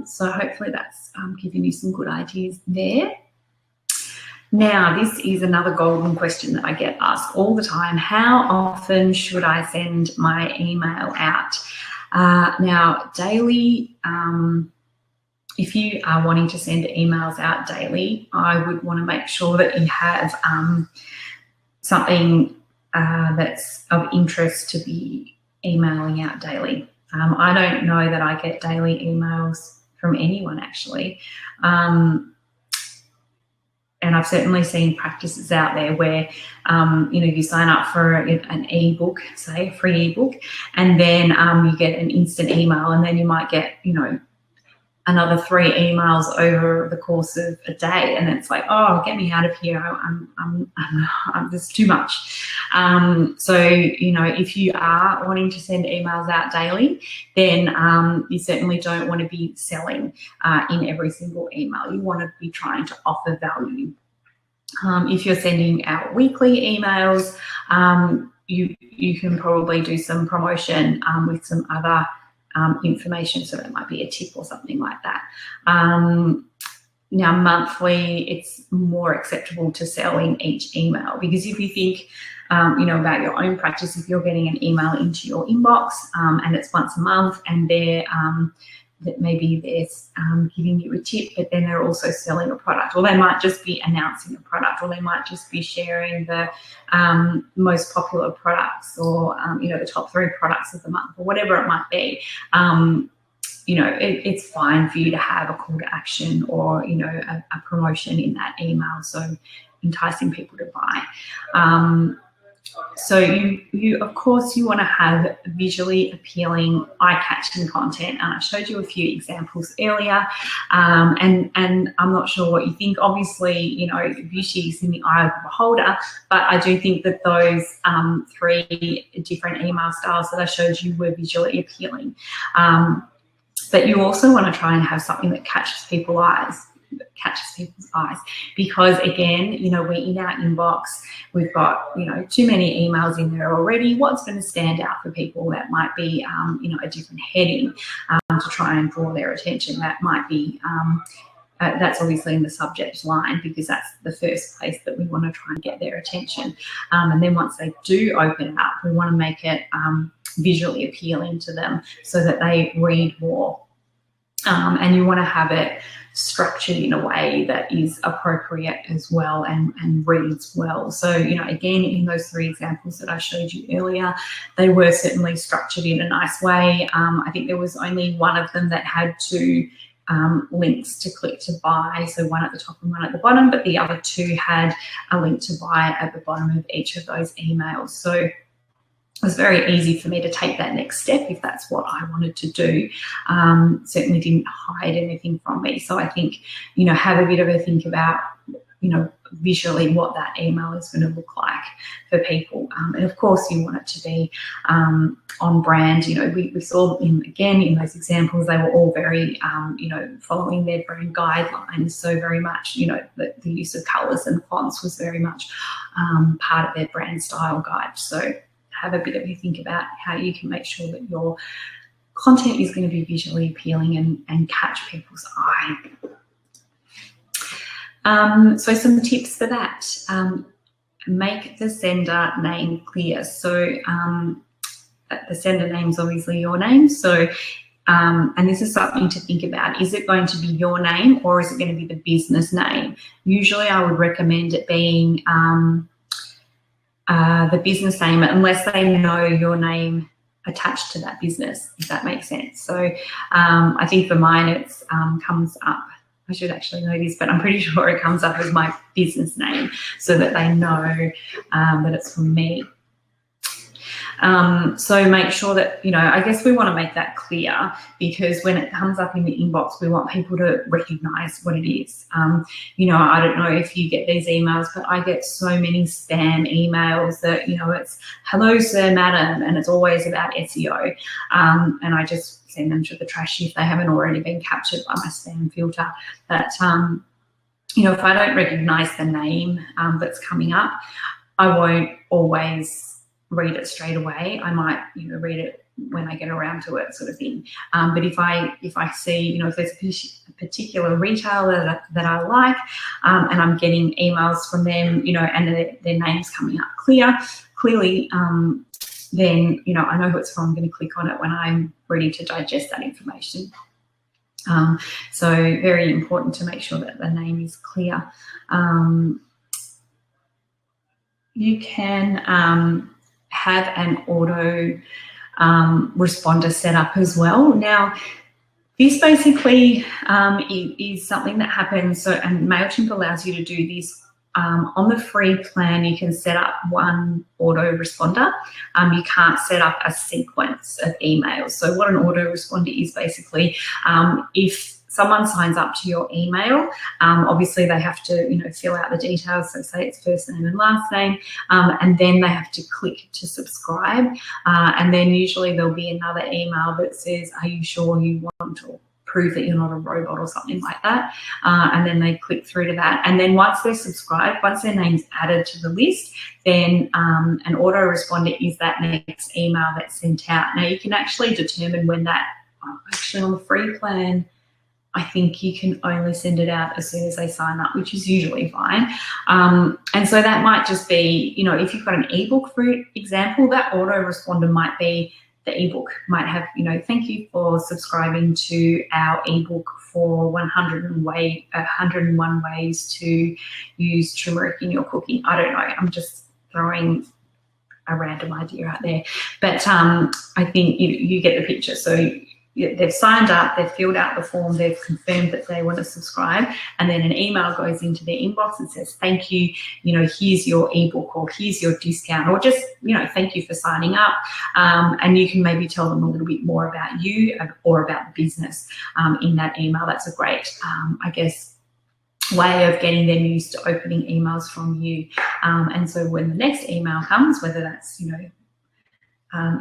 S1: So hopefully that's giving you some good ideas there. Now, this is another golden question that I get asked all the time. How often should I send my email out? Now, daily, if you are wanting to send emails out daily, I would want to make sure that you have something that's of interest to be emailing out daily. I don't know that I get daily emails from anyone, actually. And I've certainly seen practices out there where, you sign up for an ebook, say a free ebook, and then you get an instant email, and then you might get, another 3 emails over the course of a day, and it's like, oh, get me out of here! I'm there's too much. So if you are wanting to send emails out daily, then you certainly don't want to be selling in every single email. You want to be trying to offer value. If you're sending out weekly emails, you can probably do some promotion with some other information, so that might be a tip or something like that. Now, monthly, it's more acceptable to sell in each email, because if you think, about your own practice, if you're getting an email into your inbox and it's once a month, and that maybe they're giving you a tip, but then they're also selling a product, or they might just be announcing a product, or they might just be sharing the most popular products, or the top 3 products of the month, or whatever it might be. It's fine for you to have a call to action, or a promotion in that email, so enticing people to buy. So you of course you want to have visually appealing, eye-catching content, and I showed you a few examples earlier, and I'm not sure what you think. Obviously, beauty is in the eye of the beholder, but I do think that those 3 different email styles that I showed you were visually appealing. But you also want to try and have something that catches people's eyes, because again, we're in our inbox, we've got too many emails in there already. What's going to stand out for people? That might be a different heading to try and draw their attention. That might be that's obviously in the subject line, because that's the first place that we want to try and get their attention. And then once they do open it up, we want to make it visually appealing to them so that they read more. And you want to have it structured in a way that is appropriate as well, and reads well. So, again, in those 3 examples that I showed you earlier, they were certainly structured in a nice way. I think there was only one of them that had 2 links to click to buy, so one at the top and one at the bottom, but the other 2 had a link to buy at the bottom of each of those emails. So it was very easy for me to take that next step if that's what I wanted to do. Certainly didn't hide anything from me. So I think, have a bit of a think about, visually what that email is going to look like for people. And of course, you want it to be on brand. We saw again in those examples, they were all very, following their brand guidelines. So very much, the use of colours and fonts was very much part of their brand style guide. So have a bit of a think about how you can make sure that your content is going to be visually appealing and catch people's eye. So some tips for that. Make the sender name clear. So the sender name is obviously your name. So, and this is something to think about. Is it going to be your name, or is it going to be the business name? Usually I would recommend it being the business name, unless they know your name attached to that business, if that makes sense. So I think for mine it's comes up, I should actually know this, but I'm pretty sure it comes up as my business name, so that they know that it's from me. So make sure that, I guess we want to make that clear, because when it comes up in the inbox, we want people to recognize what it is. I don't know if you get these emails, but I get so many spam emails that, it's hello, sir, madam, and it's always about SEO. And I just send them to the trash if they haven't already been captured by my spam filter. But, if I don't recognize the name that's coming up, I won't always read it straight away. I might, read it when I get around to it, sort of thing. But if I see, if there's a particular retailer that I like, and I'm getting emails from them, and their name's coming up clearly, then, I know who it's from. I'm going to click on it when I'm ready to digest that information. So very important to make sure that the name is clear. You can have an auto responder set up as well. Now, this basically is something that happens, and Mailchimp allows you to do this. On the free plan, you can set up one autoresponder. You can't set up a sequence of emails. So what an autoresponder is basically, if someone signs up to your email, obviously they have to, fill out the details. So say it's first name and last name, and then they have to click to subscribe. And then usually there'll be another email that says, are you sure you want to prove that you're not a robot or something like that, and then they click through to that, and then once they're subscribed, once their name's added to the list, then an autoresponder is that next email that's sent out. Now you can actually determine when that, actually on the free plan, I think you can only send it out as soon as they sign up, which is usually fine. And so that might just be, if you've got an ebook, for example, that autoresponder might be, the ebook might have, thank you for subscribing to our ebook for 101 ways to use turmeric in your cooking. I don't know. I'm just throwing a random idea out there. But I think you get the picture. So they've signed up, they've filled out the form, they've confirmed that they want to subscribe, and then an email goes into their inbox and says, thank you, here's your ebook, or here's your discount, or just, thank you for signing up. And you can maybe tell them a little bit more about you or about the business in that email. That's a great, I guess, way of getting them used to opening emails from you. And so when the next email comes, whether that's,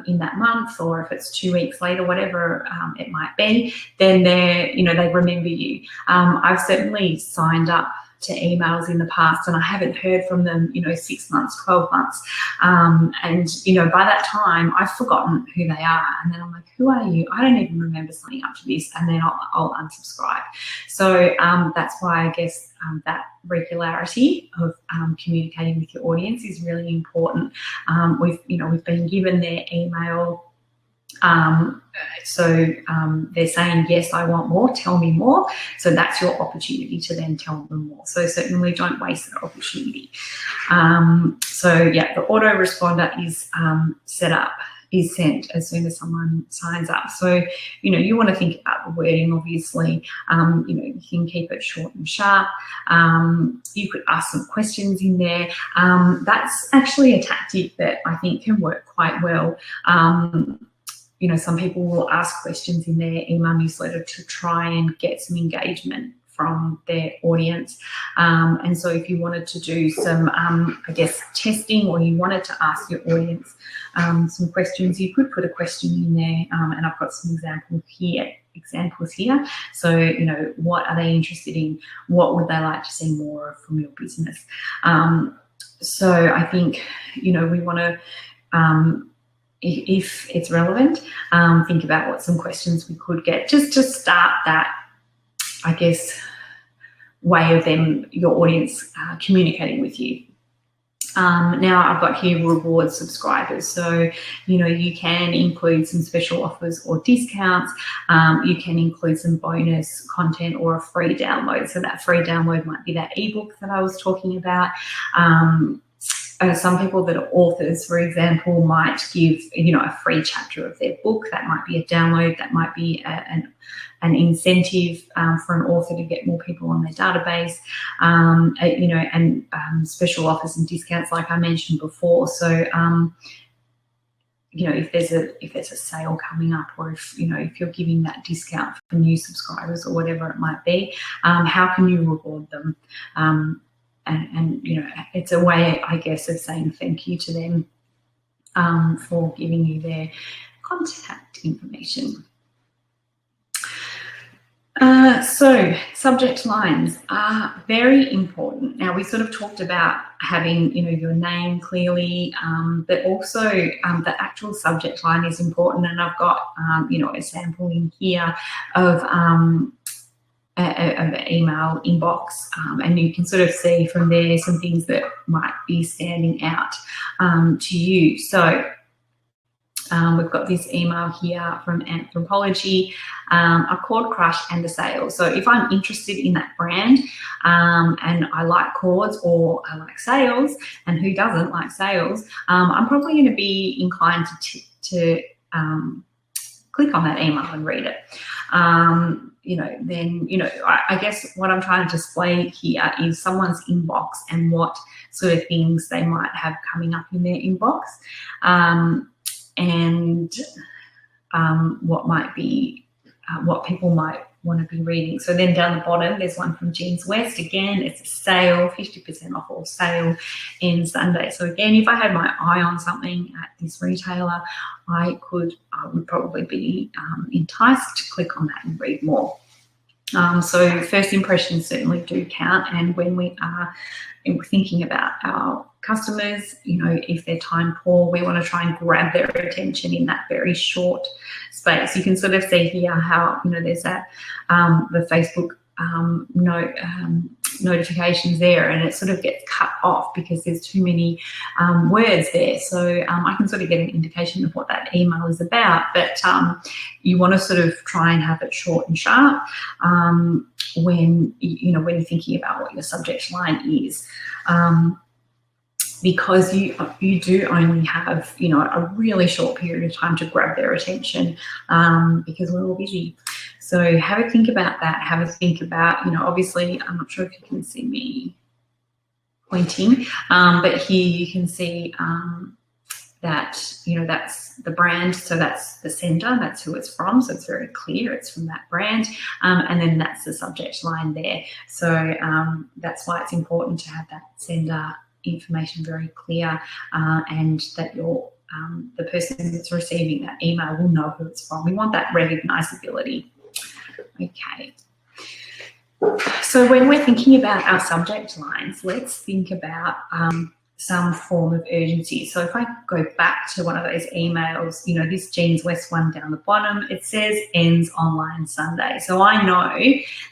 S1: in that month, or if it's 2 weeks later, whatever it might be, then they remember you. I've certainly signed up to emails in the past, and I haven't heard from them, 6 months, 12 months. And, by that time, I've forgotten who they are. And then I'm like, who are you? I don't even remember signing up to this. And then I'll unsubscribe. So that's why I guess that regularity of communicating with your audience is really important. We've been given their email. So they're saying, yes, I want more, tell me more. So that's your opportunity to then tell them more. So certainly don't waste that opportunity. So yeah, the autoresponder is set up, is sent as soon as someone signs up. So, you want to think about the wording, obviously. You can keep it short and sharp. You could ask some questions in there. That's actually a tactic that I think can work quite well. Some people will ask questions in their email newsletter to try and get some engagement from their audience. And so if you wanted to do some, I guess, testing, or you wanted to ask your audience some questions, you could put a question in there, and I've got some examples here. So, what are they interested in? What would they like to see more of from your business? So I think, we want to, if it's relevant, think about what some questions we could get just to start that, I guess, way of your audience communicating with you. Now I've got here reward subscribers. So, you can include some special offers or discounts. You can include some bonus content or a free download. So that free download might be that ebook that I was talking about. Some people that are authors, for example, might give, a free chapter of their book. That might be a download. That might be an incentive for an author to get more people on their database, and special offers and discounts, like I mentioned before. So you know, if there's a sale coming up, or if, you know, if you're giving that discount for new subscribers or whatever it might be, how can you reward them? And you know, it's a way, I guess, of saying thank you to them for giving you their contact information. So subject lines are very important. Now, we sort of talked about having, you know, your name clearly, but also the actual subject line is important. And I've got, you know, a sample in here of an email inbox, and you can sort of see from there some things that might be standing out to you. So we've got this email here from Anthropology, a cord crush and a sale. So if I'm interested in that brand and I like cords or I like sales, and who doesn't like sales, I'm probably going to be inclined to click on that email and read it. You know, then, you know, I guess what I'm trying to display here is someone's inbox and what sort of things they might have coming up in their inbox. And what might be, what people might want to be reading. So then down the bottom, there's one from Jeans West. Again, it's a sale, 50% off all sale ends Sunday. So again, if I had my eye on something at this retailer, I would probably be enticed to click on that and read more. So first impressions certainly do count, and when we are thinking about our customers, you know, if they're time poor, we want to try and grab their attention in that very short space. You can sort of see here how, you know, there's that the Facebook notifications there, and it sort of gets cut off because there's too many words there. So I can sort of get an indication of what that email is about, but you want to sort of try and have it short and sharp when you're thinking about what your subject line is. Because you do only have, you know, a really short period of time to grab their attention, because we're all busy. So have a think about that. Have a think about, you know, obviously, I'm not sure if you can see me pointing, but here you can see that, you know, that's the brand. So that's the sender, that's who it's from. So it's very clear it's from that brand. And then that's the subject line there. So that's why it's important to have that sender information very clear, and that the person that's receiving that email will know who it's from. We want that recognizability. Okay. So when we're thinking about our subject lines, let's think about some form of urgency. So if I go back to one of those emails, you know, this Jeans West one down the bottom, it says ends online Sunday. So I know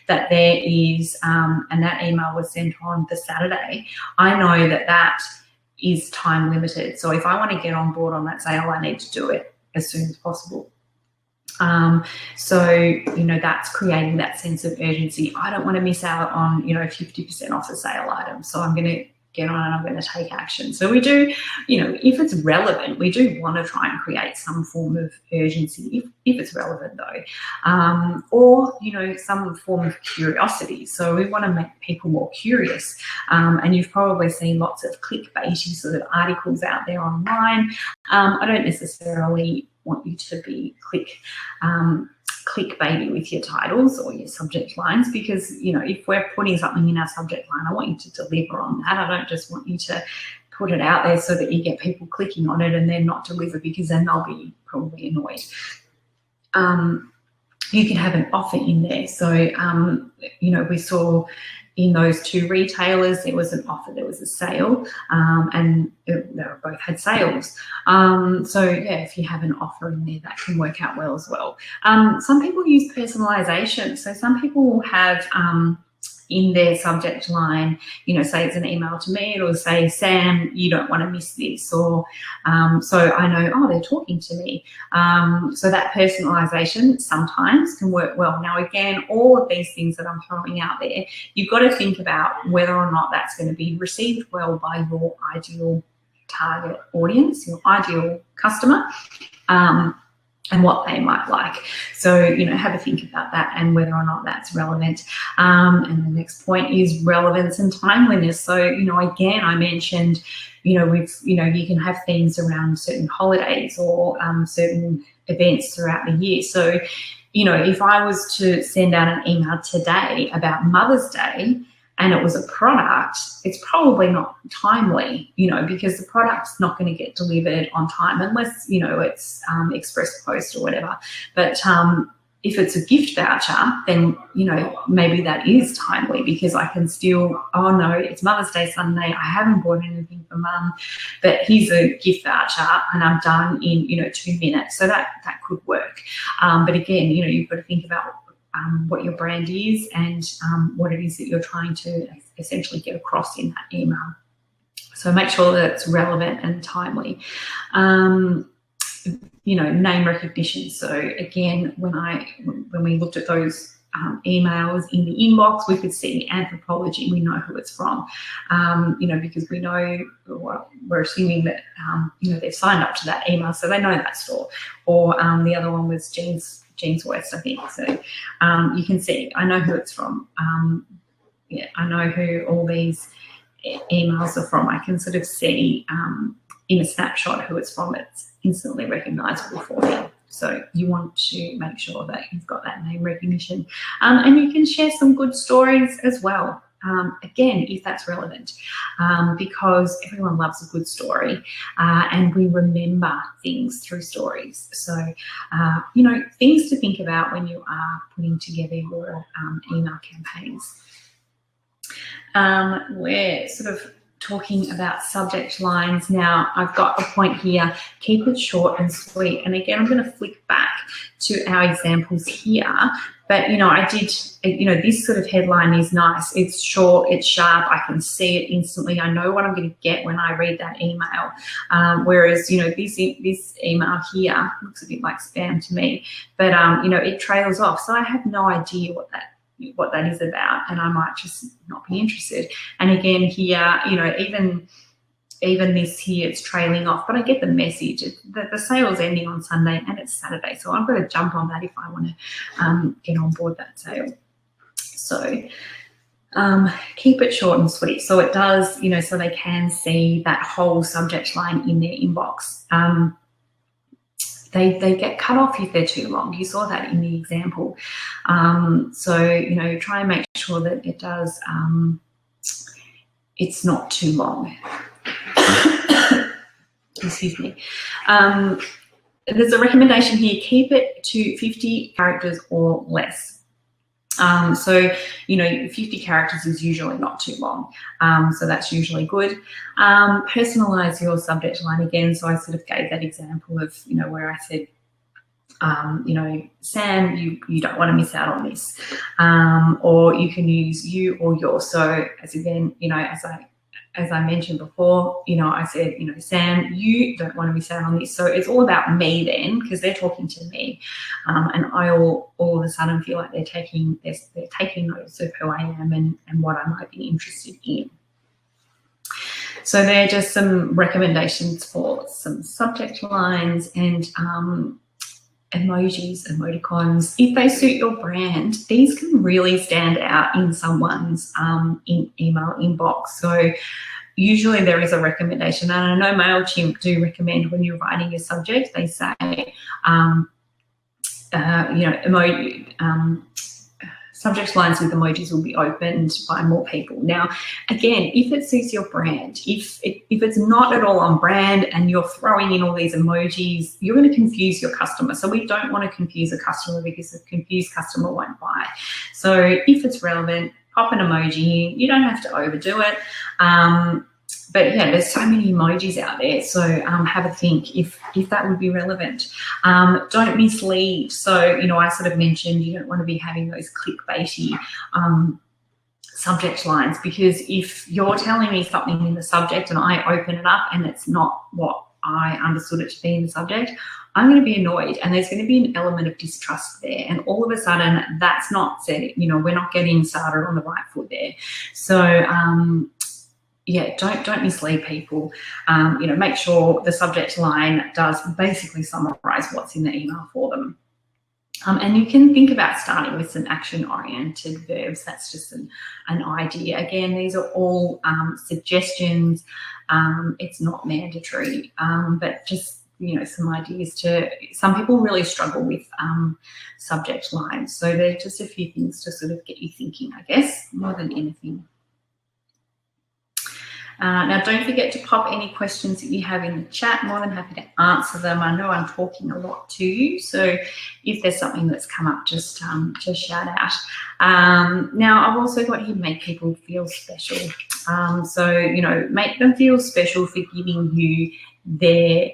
S1: that there is, and that email was sent on the Saturday, I know that that is time limited. So if I want to get on board on that sale, I need to do it as soon as possible. So, you know, that's creating that sense of urgency. I don't want to miss out on, you know, 50% off a sale item. So I'm going to get on and I'm going to take action. So we do, you know, if it's relevant, we do want to try and create some form of urgency if it's relevant though, or, you know, some form of curiosity. So we want to make people more curious, and you've probably seen lots of clickbaity sort of articles out there online. I don't necessarily want you to be clickbaity with your titles or your subject lines, because, you know, if we're putting something in our subject line, I want you to deliver on that. I don't just want you to put it out there so that you get people clicking on it and then not deliver, because then they'll be probably annoyed. You can have an offer in there. So, you know, we saw in those two retailers, there was an offer, there was a sale, and they both had sales. So yeah, if you have an offer in there, that can work out well as well. Some people use personalization. So some people will have in their subject line, you know, say it's an email to me, it'll say, Sam, you don't want to miss this, or so I know, oh, they're talking to me. So that personalization sometimes can work well. Now, again, all of these things that I'm throwing out there, you've got to think about whether or not that's going to be received well by your ideal target audience, your ideal customer, and what they might like. So, you know, have a think about that and whether or not that's relevant. And the next point is relevance and timeliness. So, you know, again, I mentioned you can have themes around certain holidays or certain events throughout the year. So, if I was to send out an email today about Mother's Day and it was a product, it's probably not timely, because the product's not going to get delivered on time unless, it's express post or whatever. But if it's a gift voucher, then, maybe that is timely, because I can still, oh no, it's Mother's Day Sunday, I haven't bought anything for Mum, but here's a gift voucher and I'm done in, 2 minutes. So that could work. But again, you've got to think about what your brand is and what it is that you're trying to essentially get across in that email. So make sure that it's relevant and timely. Name recognition. So again, when we looked at those emails in the inbox, we could see Anthropology. We know who it's from, because we know, we're assuming that, they've signed up to that email, so they know that store. Or the other one was Jeans West, I think. So you can see, I know who it's from. I know who all these emails are from. I can sort of see in a snapshot who it's from. It's instantly recognizable for me. So you want to make sure that you've got that name recognition. And you can share some good stories as well, again, if that's relevant, because everyone loves a good story, and we remember things through stories. So, things to think about when you are putting together your email campaigns. We're sort of talking about subject lines now. I've got a point here, keep it short and sweet. And again, I'm going to flick back to our examples here. But, I did, this sort of headline is nice. It's short, it's sharp, I can see it instantly. I know what I'm going to get when I read that email. Whereas, this email here looks a bit like spam to me, but, it trails off. So I have no idea what that is about, and I might just not be interested. And again here, even this here, it's trailing off, but I get the message. The sale's ending on Sunday and it's Saturday, so I've got to jump on that if I want to get on board that sale. So keep it short and sweet. So it does, so they can see that whole subject line in their inbox. They get cut off if they're too long. You saw that in the example. So, try and make sure that it does, it's not too long. Excuse me. There's a recommendation here, keep it to 50 characters or less. So, 50 characters is usually not too long. So that's usually good. Personalize your subject line again. So I sort of gave that example of, where I said, Sam, you don't want to miss out on this. Or you can use you or your. So again, as I mentioned before, I said, Sam, you don't want to miss out on this. So it's all about me then, because they're talking to me, and I all of a sudden feel like they're taking notice of who I am and what I might be interested in. So they're just some recommendations for some subject lines and emojis, emoticons. If they suit your brand, these can really stand out in someone's email inbox. So usually there is a recommendation, and I know Mailchimp do recommend when you're writing your subject, they say, subject lines with emojis will be opened by more people. Now, again, if it suits your brand, if it's not at all on brand and you're throwing in all these emojis, you're going to confuse your customer. So we don't want to confuse a customer, because a confused customer won't buy. So if it's relevant, pop an emoji in. You don't have to overdo it. But yeah, there's so many emojis out there. So have a think if that would be relevant. Don't mislead. So, I sort of mentioned you don't want to be having those clickbaity subject lines, because if you're telling me something in the subject and I open it up and it's not what I understood it to be in the subject, I'm going to be annoyed, and there's going to be an element of distrust there. And all of a sudden, that's not said, we're not getting started on the right foot there. So, yeah, don't mislead people. Make sure the subject line does basically summarize what's in the email for them. And you can think about starting with some action-oriented verbs. That's just an idea. Again, these are all suggestions. It's not mandatory, but just, some ideas some people really struggle with subject lines. So they're just a few things to sort of get you thinking, I guess, more than anything. Now, don't forget to pop any questions that you have in the chat. More than happy to answer them. I know I'm talking a lot to you, so if there's something that's come up, just shout out. Now, I've also got here, make people feel special. So, make them feel special for giving you their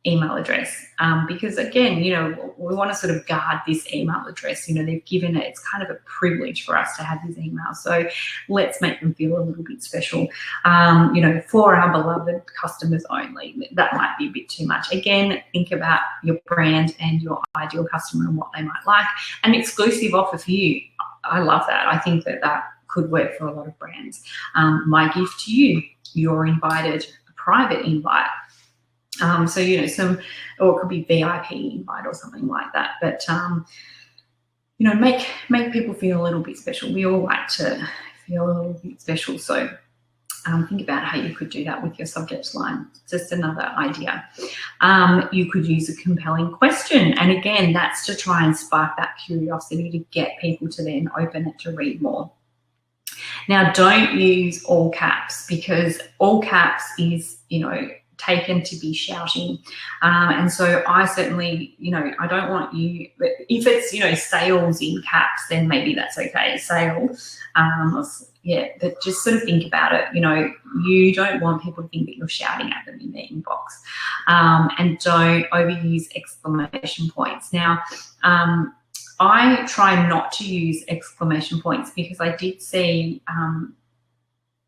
S1: email address, because again, we want to sort of guard this email address. They've given it, it's kind of a privilege for us to have this email, so let's make them feel a little bit special. For our beloved customers only, that might be a bit too much. Again, think about your brand and your ideal customer and what they might like. An exclusive offer for you, I love that. I think that could work for a lot of brands. My gift to you, you're invited, a private invite. So, or it could be VIP invite or something like that. But, make people feel a little bit special. We all like to feel a little bit special. So think about how you could do that with your subject line. Just another idea. You could use a compelling question. And again, that's to try and spark that curiosity to get people to then open it to read more. Now, don't use all caps, because all caps is, taken to be shouting, and so I certainly, I don't want you, but if it's, sales in caps, then maybe that's okay, sales, but just sort of think about it. You don't want people to think that you're shouting at them in their inbox, and don't overuse exclamation points. Now, I try not to use exclamation points, because I did see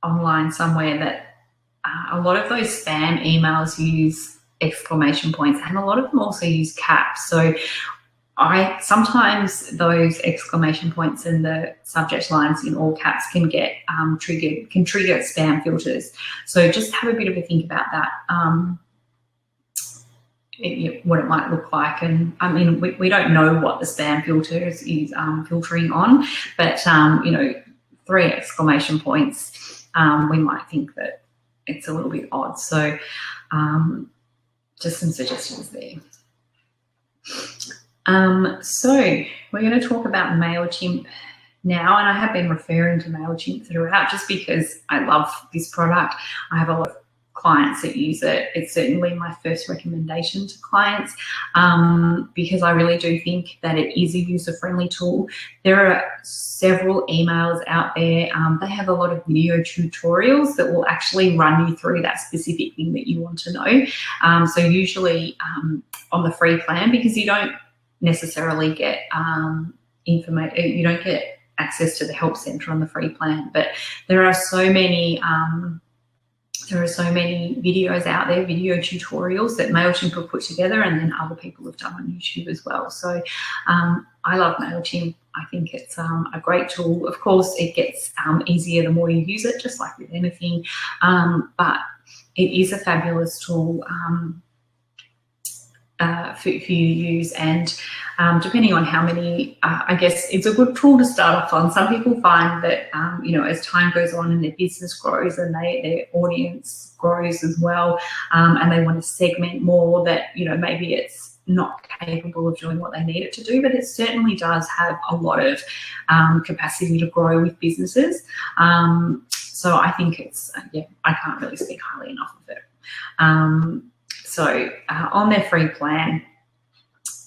S1: online somewhere that a lot of those spam emails use exclamation points, and a lot of them also use caps. So sometimes those exclamation points and the subject lines in all caps can get trigger spam filters. So just have a bit of a think about that. What it might look like. And I mean, we don't know what the spam filters is filtering on, but 3 exclamation points, we might think that it's a little bit odd. So just some suggestions there. So we're going to talk about Mailchimp now, and I have been referring to Mailchimp throughout just because I love this product. I have a lot of clients that use it. It's certainly my first recommendation to clients, because I really do think that it is a user-friendly tool. There are several emails out there. They have a lot of video tutorials that will actually run you through that specific thing that you want to know. So usually on the free plan, because you don't necessarily get you don't get access to the help center on the free plan, but there are so many videos out there, video tutorials that Mailchimp have put together, and then other people have done on YouTube as well. So I love Mailchimp. I think it's a great tool. Of course, it gets easier the more you use it, just like with anything, but it is a fabulous tool for you to use, and depending on how many, I guess it's a good tool to start off on. Some people find that, as time goes on and their business grows and their audience grows as well, and they want to segment more, that, maybe it's not capable of doing what they need it to do, but it certainly does have a lot of capacity to grow with businesses. So I think it's, I can't really speak highly enough of it. So on their free plan,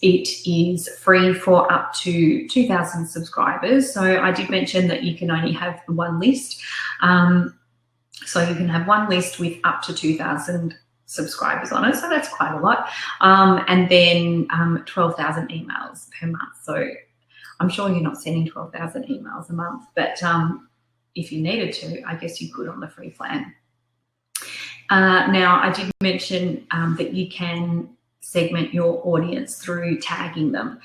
S1: it is free for up to 2,000 subscribers. So I did mention that you can only have one list. So you can have one list with up to 2,000 subscribers on it. So that's quite a lot. And then 12,000 emails per month. So I'm sure you're not sending 12,000 emails a month, but if you needed to, I guess you could on the free plan. Now, I did mention that you can segment your audience through tagging them.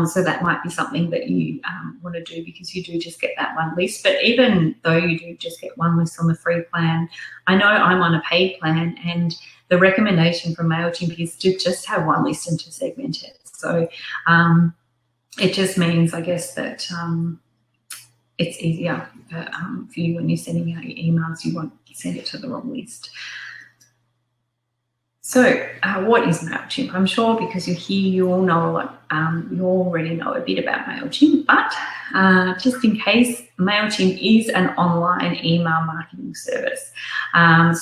S1: So that might be something that you want to do, because you do just get that one list. But even though you do just get one list on the free plan, I know I'm on a paid plan, and the recommendation from Mailchimp is to just have one list and to segment it. So it just means, I guess, that it's easier for you when you're sending out your emails. You won't send it to the wrong list. So what is Mailchimp? I'm sure because you're here, you all know a lot. You already know a bit about Mailchimp, but just in case, Mailchimp is an online email marketing service.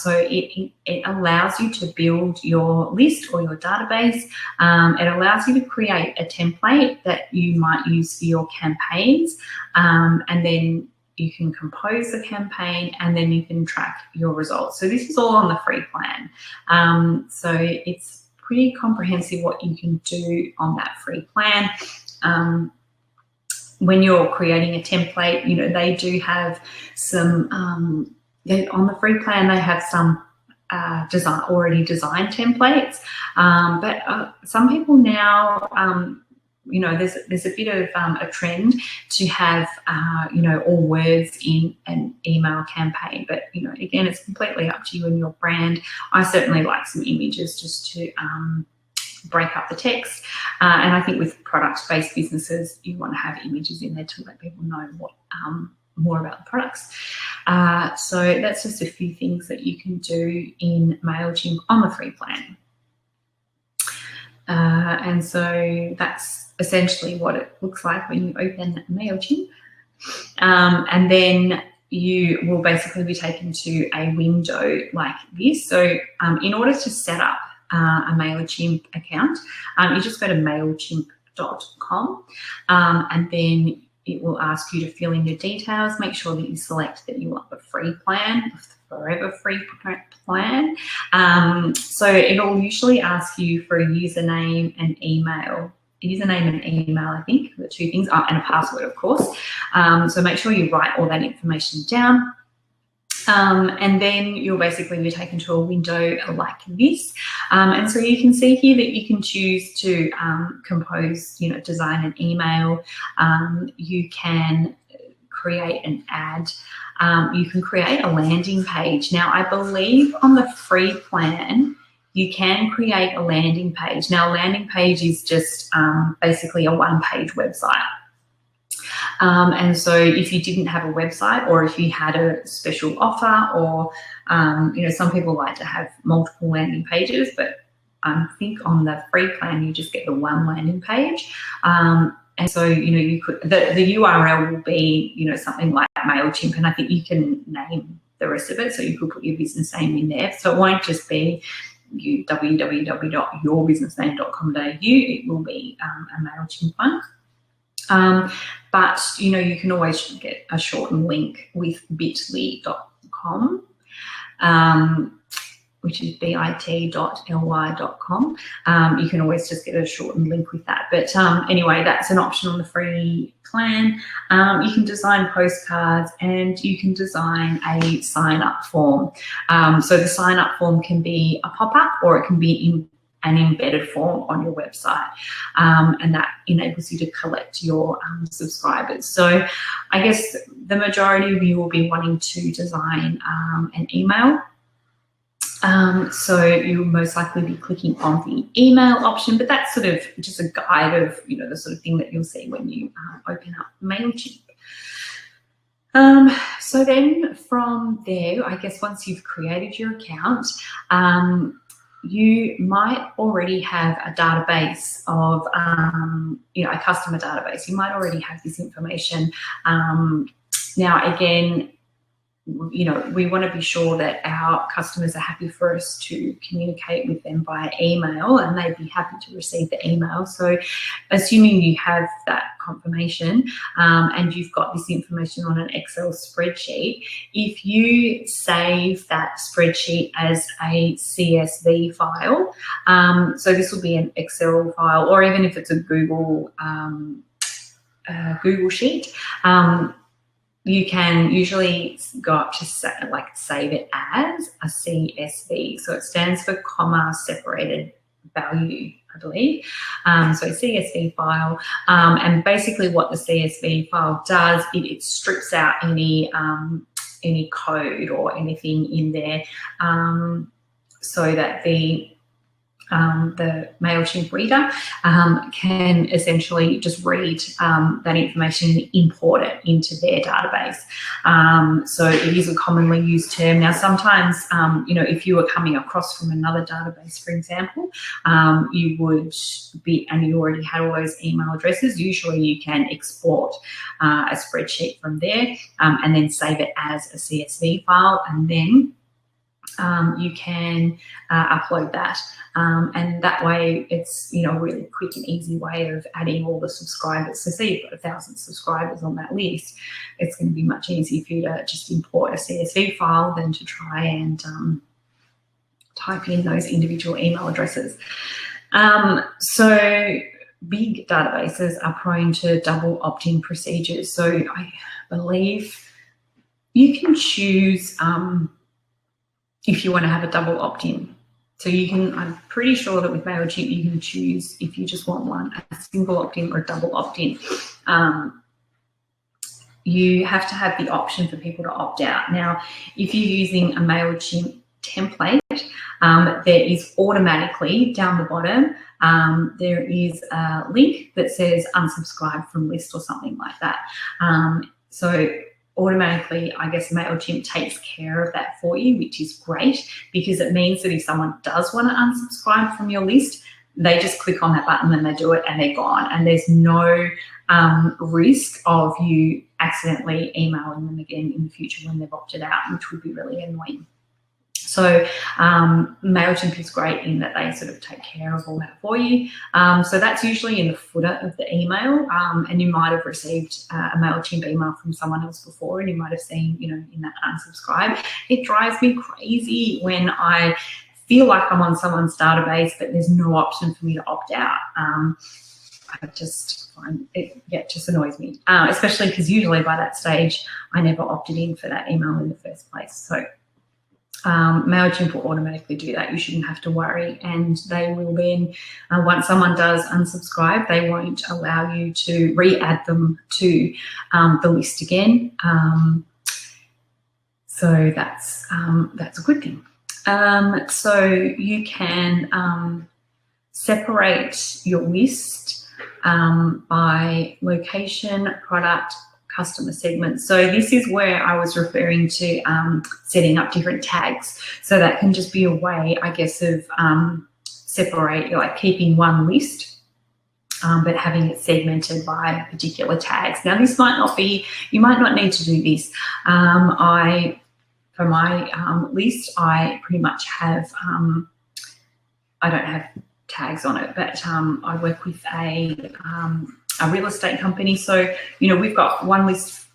S1: So it allows you to build your list or your database. It allows you to create a template that you might use for your campaigns, and then you can compose the campaign, and then you can track your results. So this is all on the free plan. So it's pretty comprehensive what you can do on that free plan. When you're creating a template, you know, they do have some, on the free plan, they have some already designed templates. But some people now, you know, there's a bit of a trend to have, you know, all words in an email campaign. But, you know, again, it's completely up to you and your brand. I certainly like some images just to break up the text. And I think with product-based businesses, you want to have images in there to let people know what more about the products. So that's just a few things that you can do in Mailchimp on the free plan. And so that's essentially what it looks like when you open Mailchimp. And then you will basically be taken to a window like this. So in order to set up a Mailchimp account, you just go to mailchimp.com, and then it will ask you to fill in your details. Make sure that you select that you want the free plan, forever free plan. So it'll usually ask you for a username and email. I think, the two things, and a password, of course. So make sure you write all that information down. And then you'll basically be taken to a window like this. And so you can see here that you can choose to compose, you know, design an email. You can create an ad. You can create a landing page. Now, I believe on the free plan, you can create a landing page. Now, a landing page is just basically a one-page website. And so if you didn't have a website, or if you had a special offer, or, you know, some people like to have multiple landing pages, but I think on the free plan, you just get the one landing page. And so, you know, you could, the URL will be, you know, something like Mailchimp, and I think you can name the rest of it. So you could put your business name in there. So it won't just be www.yourbusinessname.com.au. It will be a Mailchimp one. But, you know, you can always get a shortened link with bit.ly.com, which is bit.ly.com. You can always just get a shortened link with that. But anyway, that's an option on the free plan. You can design postcards, and you can design a sign-up form. So the sign-up form can be a pop-up, or it can be in an embedded form on your website, and that enables you to collect your subscribers. So I guess the majority of you will be wanting to design an email. So you'll most likely be clicking on the email option, but that's sort of just a guide of, you know, the sort of thing that you'll see when you open up Mailchimp. So then from there, I guess once you've created your account, you might already have a database of, you know, a customer database. You might already have this information. Now, again, you know, we want to be sure that our customers are happy for us to communicate with them via email, and they'd be happy to receive the email. So assuming you have that confirmation, and you've got this information on an Excel spreadsheet, if you save that spreadsheet as a CSV file, so this will be an Excel file, or even if it's a Google sheet, you can usually go up to save it as a CSV. So it stands for comma separated value, I believe. So CSV file, and basically what the CSV file does, it strips out any code or anything in there, so that the the Mailchimp reader, can essentially just read that information and import it into their database. So it is a commonly used term. Now, sometimes, if you were coming across from another database, for example, you would be, and you already had all those email addresses, usually you can export a spreadsheet from there and then save it as a CSV file, and then you can upload that, and that way it's a really quick and easy way of adding all the subscribers. So say you've got 1,000 subscribers on that list, it's going to be much easier for you to just import a CSV file than to try and type in those individual email addresses. So big databases are prone to double opt-in procedures. So I believe you can choose if you want to have a double opt-in. So you can, I'm pretty sure that with Mailchimp, you can choose if you just want a single opt-in or a double opt-in. You have to have the option for people to opt out. Now, if you're using a Mailchimp template, there is automatically down the bottom, there is a link that says unsubscribe from list or something like that. So automatically, I guess Mailchimp takes care of that for you, which is great, because it means that if someone does want to unsubscribe from your list, they just click on that button and they do it and they're gone. And there's no risk of you accidentally emailing them again in the future when they've opted out, which would be really annoying. So Mailchimp is great in that they sort of take care of all that for you. So that's usually in the footer of the email, and you might have received a Mailchimp email from someone else before, and you might have seen, in that unsubscribe. It drives me crazy when I feel like I'm on someone's database, but there's no option for me to opt out. I just find it, just annoys me, especially because usually by that stage, I never opted in for that email in the first place. So Mailchimp will automatically do that. You shouldn't have to worry, and they will then, once someone does unsubscribe, they won't allow you to re-add them to the list again. So that's a good thing. So you can separate your list by location, product, customer segments. So this is where I was referring to setting up different tags. So that can just be a way, I guess, of separate, like keeping one list, but having it segmented by particular tags. Now, this might not be, you might not need to do this. For my list, I pretty much have, I don't have tags on it, but I work with a real estate company. So, we've got one list,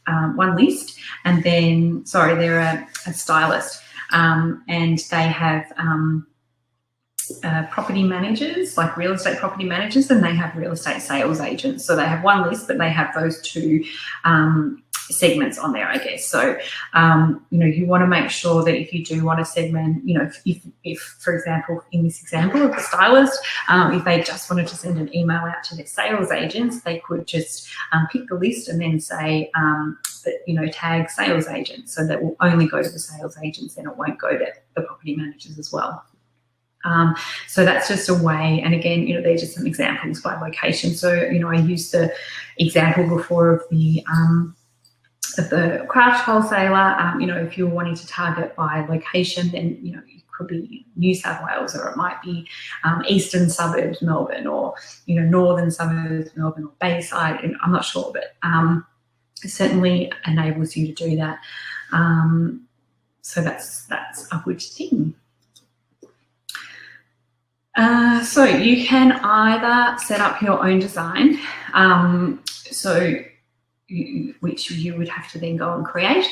S1: and then, sorry, they're a stylist, and they have property managers, like real estate property managers, and they have real estate sales agents. So they have one list, but they have those two segments on there, I guess. So, you want to make sure that if you do want to segment, if for example, in this example of the stylist, if they just wanted to send an email out to their sales agents, they could just pick the list and then say, that, tag sales agents. So that will only go to the sales agents and it won't go to the property managers as well. So that's just a way, and again, they're just some examples by location. So, I used the example before of the craft wholesaler. If you're wanting to target by location, then, it could be New South Wales, or it might be eastern suburbs Melbourne, or, northern suburbs Melbourne, or Bayside. And I'm not sure, but it certainly enables you to do that. So that's a good thing. So you can either set up your own design, which you would have to then go and create,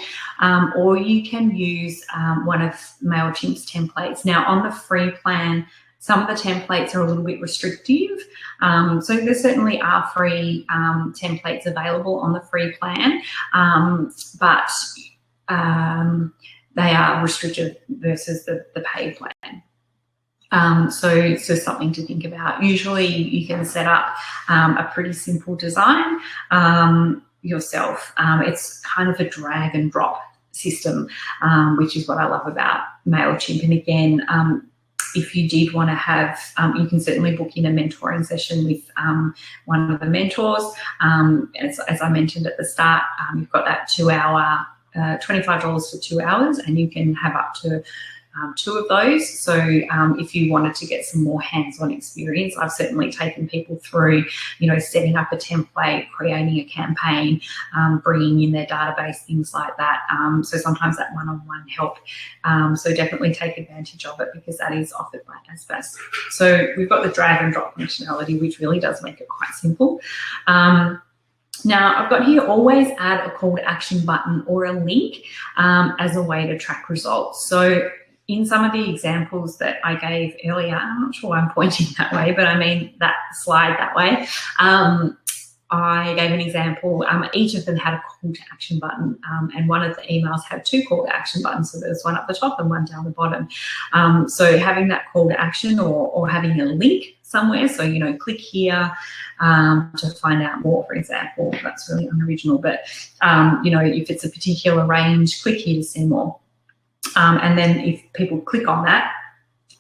S1: or you can use one of Mailchimp's templates. Now, on the free plan, some of the templates are a little bit restrictive. So there certainly are free templates available on the free plan, but they are restrictive versus the paid plan. So something to think about. Usually you can set up a pretty simple design yourself. It's kind of a drag and drop system, which is what I love about Mailchimp. And again, if you did want to have, you can certainly book in a mentoring session with one of the mentors. As I mentioned at the start, you've got that 2 hour, $25 for 2 hours, and you can have up to 2 of those. So if you wanted to get some more hands-on experience, I've certainly taken people through, setting up a template, creating a campaign, bringing in their database, things like that. So sometimes that one-on-one help. So definitely take advantage of it, because that is offered by ASBAS. So we've got the drag and drop functionality, which really does make it quite simple. Now, I've got here, always add a call to action button or a link as a way to track results. So in some of the examples that I gave earlier, I'm not sure why I'm pointing that way, but I mean that slide that way. I gave an example. Each of them had a call to action button, and one of the emails had 2 call to action buttons. So there's one up the top and one down the bottom. So having that call to action or having a link somewhere, so click here to find out more, for example. That's really unoriginal, but if it's a particular range, click here to see more. And then if people click on that,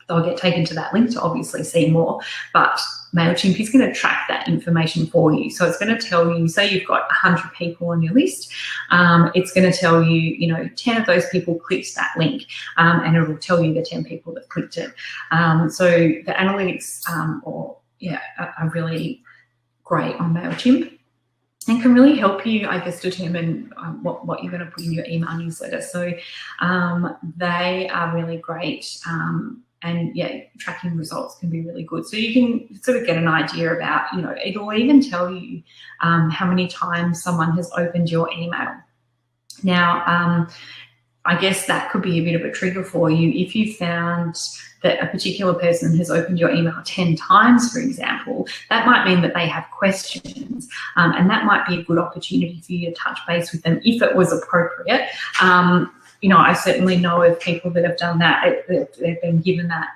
S1: they'll get taken to that link to obviously see more. But Mailchimp is going to track that information for you. So it's going to tell you, say you've got 100 people on your list, it's going to tell you, 10 of those people clicked that link, and it will tell you the 10 people that clicked it. So the analytics are really great on Mailchimp, and can really help you, I guess, determine what you're going to put in your email newsletter. So they are really great. And yeah, tracking results can be really good. So you can sort of get an idea about, it'll even tell you how many times someone has opened your email. Now, I guess that could be a bit of a trigger for you. If you found that a particular person has opened your email 10 times, for example, that might mean that they have questions, and that might be a good opportunity for you to touch base with them if it was appropriate. I certainly know of people that have done that. They've been given that.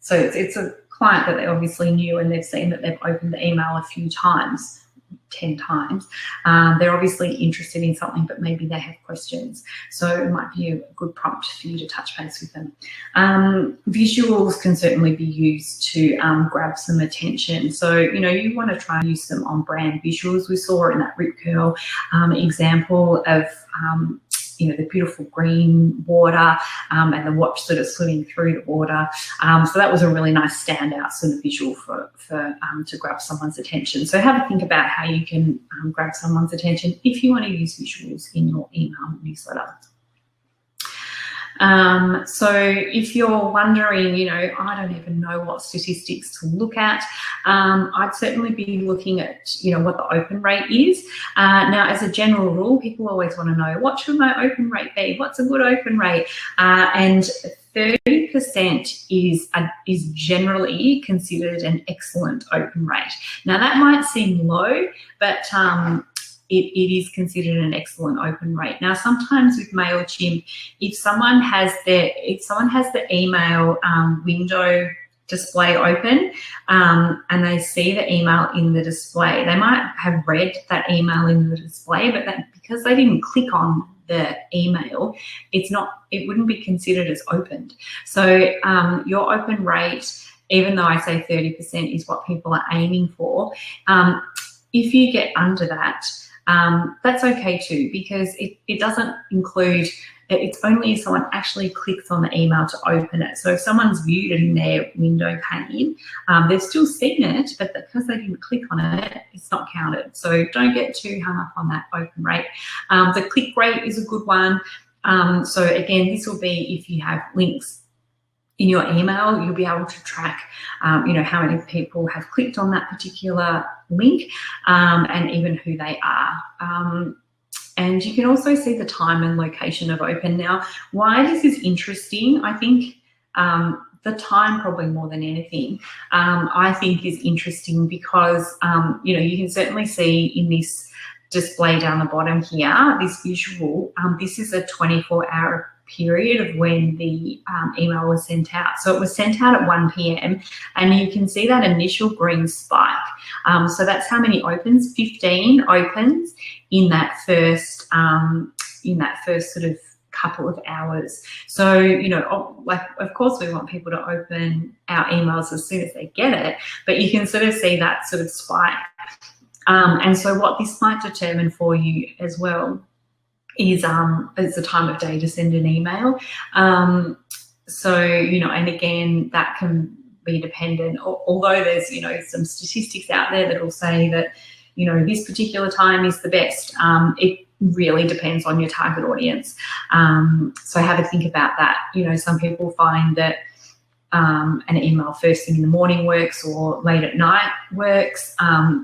S1: So it's a client that they obviously knew, and they've seen that they've opened the email a few times, 10 times. They're obviously interested in something, but maybe they have questions. So it might be a good prompt for you to touch base with them. Visuals can certainly be used to grab some attention. So, you want to try and use them on brand visuals. We saw in that Rip Curl example of the beautiful green water and the watch sort of swimming through the water. So that was a really nice standout sort of visual for to grab someone's attention. So have a think about how you can grab someone's attention if you want to use visuals in your email newsletter. So if you're wondering, I don't even know what statistics to look at, I'd certainly be looking at, what the open rate is. Now, as a general rule, people always want to know, what should my open rate be? What's a good open rate? And 30% is generally considered an excellent open rate. Now, that might seem low, but it is considered an excellent open rate. Now, sometimes with Mailchimp, if someone has the email window display open and they see the email in the display, they might have read that email in the display, but because they didn't click on the email, it wouldn't be considered as opened. So your open rate, even though I say 30% is what people are aiming for, if you get under that, that's okay too, because it doesn't include, it's only if someone actually clicks on the email to open it. So if someone's viewed it in their window pane, they've still seen it, but because they didn't click on it, it's not counted. So don't get too hung up on that open rate. The click rate is a good one. So again, this will be if you have links in your email, you'll be able to track, how many people have clicked on that particular link, and even who they are. And you can also see the time and location of open. Now, why this is interesting, I think the time probably more than anything, I think is interesting because, you can certainly see in this display down the bottom here, this visual, this is a 24-hour period of when the email was sent out. So it was sent out at 1 p.m. and you can see that initial green spike. So that's how many opens, 15 opens in that first sort of couple of hours. So, you know, like, of course we want people to open our emails as soon as they get it, but you can sort of see that sort of spike. And so what this might determine for you as well is the time of day to send an email. So, you know, and again, that can be dependent, although there's, you know, some statistics out there that will say that, you know, this particular time is the best. It really depends on your target audience. So have a think about that. You know, some people find that an email first thing in the morning works, or late at night works.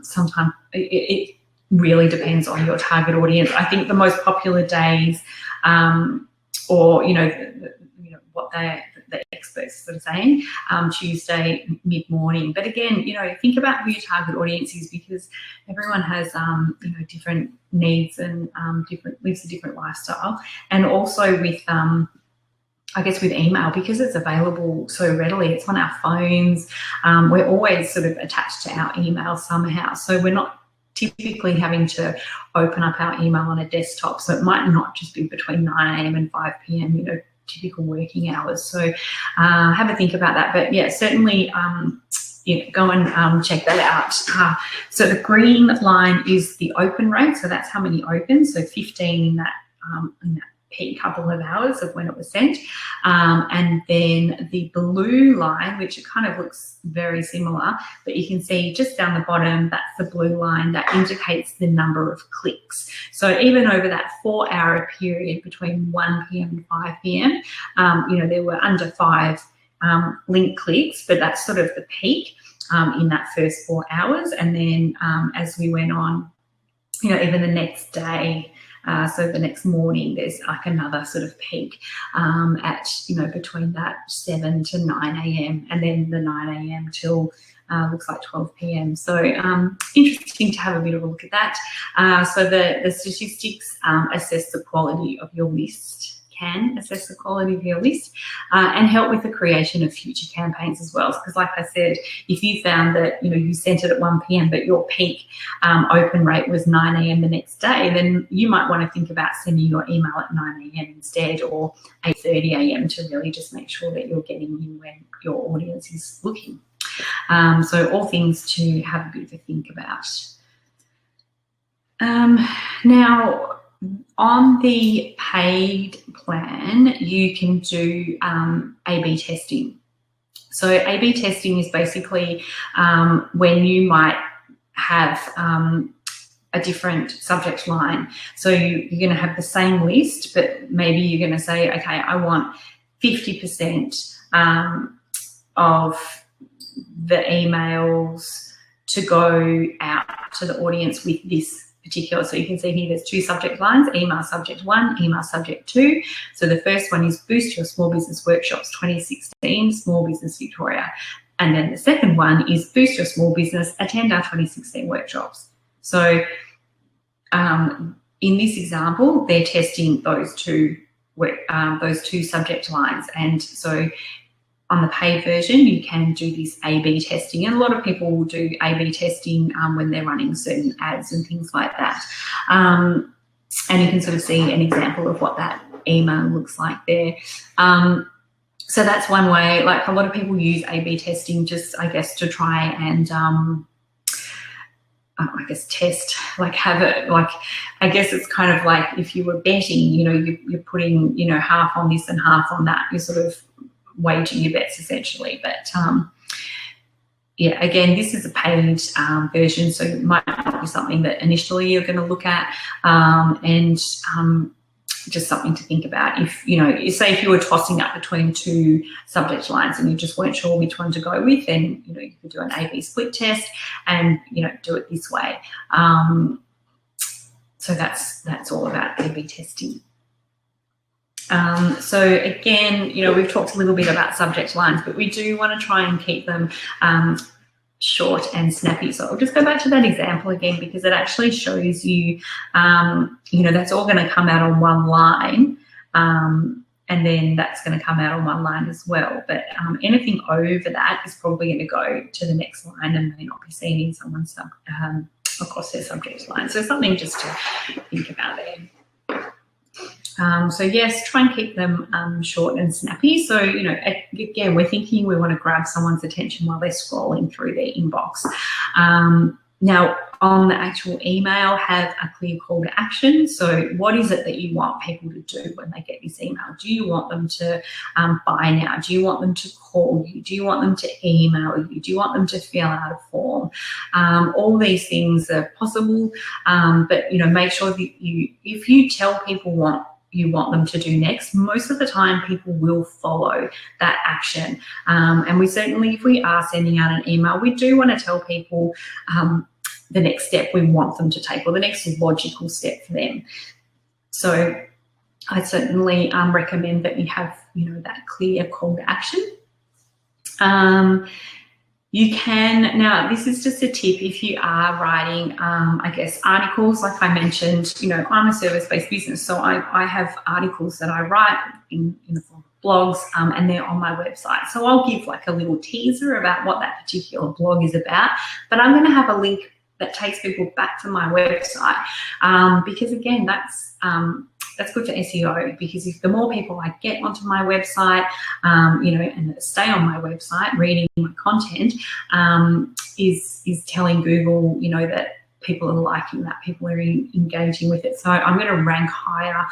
S1: Sometimes it really depends on your target audience. I think the most popular days, or, you know, what the experts are sort of saying, Tuesday mid-morning. But again, you know, think about who your target audience is, because everyone has, you know, different needs and lives a different lifestyle. And also with, I guess with email, because it's available so readily, it's on our phones. We're always sort of attached to our email somehow. So we're not typically having to open up our email on a desktop. So it might not just be between 9 a.m. and 5 p.m., you know, typical working hours. So have a think about that. But yeah, certainly you know, go and check that out. So the green line is the open rate. So that's how many opens. So 15 in that peak couple of hours of when it was sent. And then the blue line, which it kind of looks very similar, but you can see just down the bottom, that's the blue line that indicates the number of clicks. So even over that 4-hour period between 1 p.m. and 5 p.m., you know, there were under 5 link clicks, but that's sort of the peak in that first 4 hours. And then as we went on, you know, even the next day, so the next morning, there's like another sort of peak at, you know, between that 7 to 9 a.m. and then the 9 a.m. till looks like 12 p.m. So interesting to have a bit of a look at that. So the statistics assess the quality of your list, can assess the quality of your list and help with the creation of future campaigns as well. Because like I said, if you found that, you know, you sent it at 1 p.m. but your peak open rate was 9 a.m. the next day, then you might want to think about sending your email at 9 a.m. instead, or 8:30 a.m. to really just make sure that you're getting in when your audience is looking. So all things to have a bit of a think about. Now, on the paid plan, you can do A/B testing. So A/B testing is basically when you might have a different subject line. So you're going to have the same list, but maybe you're going to say, okay, I want 50% of the emails to go out to the audience with this particular. So you can see here there's 2 subject lines: email subject 1, email subject 2. So the first one is Boost Your Small Business Workshops 2016, Small Business Victoria. And then the second one is Boost Your Small Business, Attend Our 2016 Workshops. So in this example, they're testing those two subject lines. And so on the paid version, you can do this A/B testing, and a lot of people will do A/B testing when they're running certain ads and things like that. And you can sort of see an example of what that email looks like there. So that's one way. Like, a lot of people use A/B testing just, I guess, to try and I guess test, like have it, like, I guess it's kind of like if you were betting, you know, you're putting, you know, half on this and half on that. You're sort of wagering your bets essentially. But yeah, again, this is a paid version, so it might not be something that initially you're going to look at, and just something to think about. If, you know, say if you were tossing up between 2 subject lines and you just weren't sure which one to go with, then, you know, you could do an A/B split test and, you know, do it this way. So that's all about A/B testing. So again, you know, we've talked a little bit about subject lines, but we do want to try and keep them short and snappy. So I'll just go back to that example again, because it actually shows you, you know, that's all going to come out on one line, and then that's going to come out on one line as well. But anything over that is probably going to go to the next line and may not be seen in someone's across their subject line. So something just to think about there. So yes, try and keep them short and snappy. So, you know, again, we're thinking we want to grab someone's attention while they're scrolling through their inbox. Now, on the actual email, have a clear call to action. So what is it that you want people to do when they get this email? Do you want them to buy now? Do you want them to call you? Do you want them to email you? Do you want them to fill out a form? All these things are possible, but, you know, make sure that if you tell people what you want them to do next, most of the time people will follow that action. And we certainly, if we are sending out an email, we do want to tell people the next step we want them to take, or the next logical step for them. So I certainly recommend that you have, you know, that clear call to action. You can, now this is just a tip if you are writing, I guess, articles, like I mentioned, you know, I'm a service-based business, so I have articles that I write in the form of blogs, and they're on my website. So I'll give like a little teaser about what that particular blog is about, but I'm going to have a link that takes people back to my website, because again, that's good for SEO, because if the more people I get onto my website, you know, and that stay on my website reading my content, is telling Google, you know, that people are liking that, people are engaging with it. So I'm going to rank higher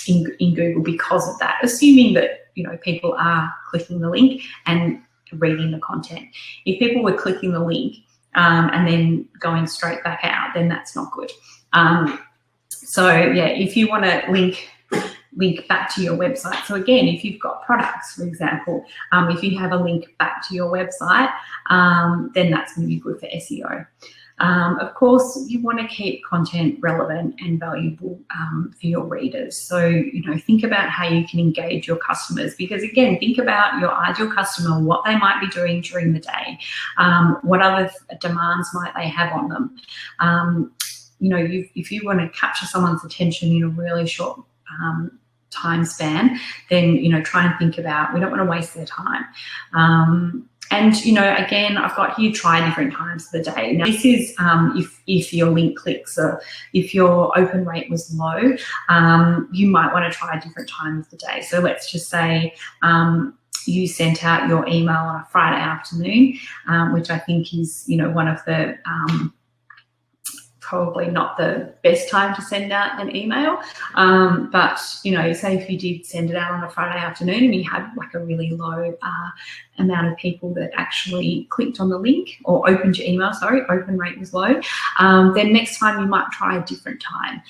S1: in Google because of that, assuming that, you know, people are clicking the link and reading the content. If people were clicking the link and then going straight back out, then that's not good. So yeah, if you want to link back to your website. So again, if you've got products, for example, if you have a link back to your website, then that's going to be good for SEO. Of course, you want to keep content relevant and valuable for your readers. So, you know, think about how you can engage your customers, because again, think about your ideal customer, what they might be doing during the day, what other demands might they have on them. You know, if you want to capture someone's attention in a really short time span, then, you know, try and think about, we don't want to waste their time. And, you know, again, I've got here, try different times of the day. Now, this is if your link clicks, or if your open rate was low, you might want to try a different time of the day. So let's just say you sent out your email on a Friday afternoon, which I think is, you know, one of the probably not the best time to send out an email, but, you know, say if you did send it out on a Friday afternoon and you had like a really low amount of people that actually clicked on the link or opened your email, sorry, open rate was low, then next time you might try a different time.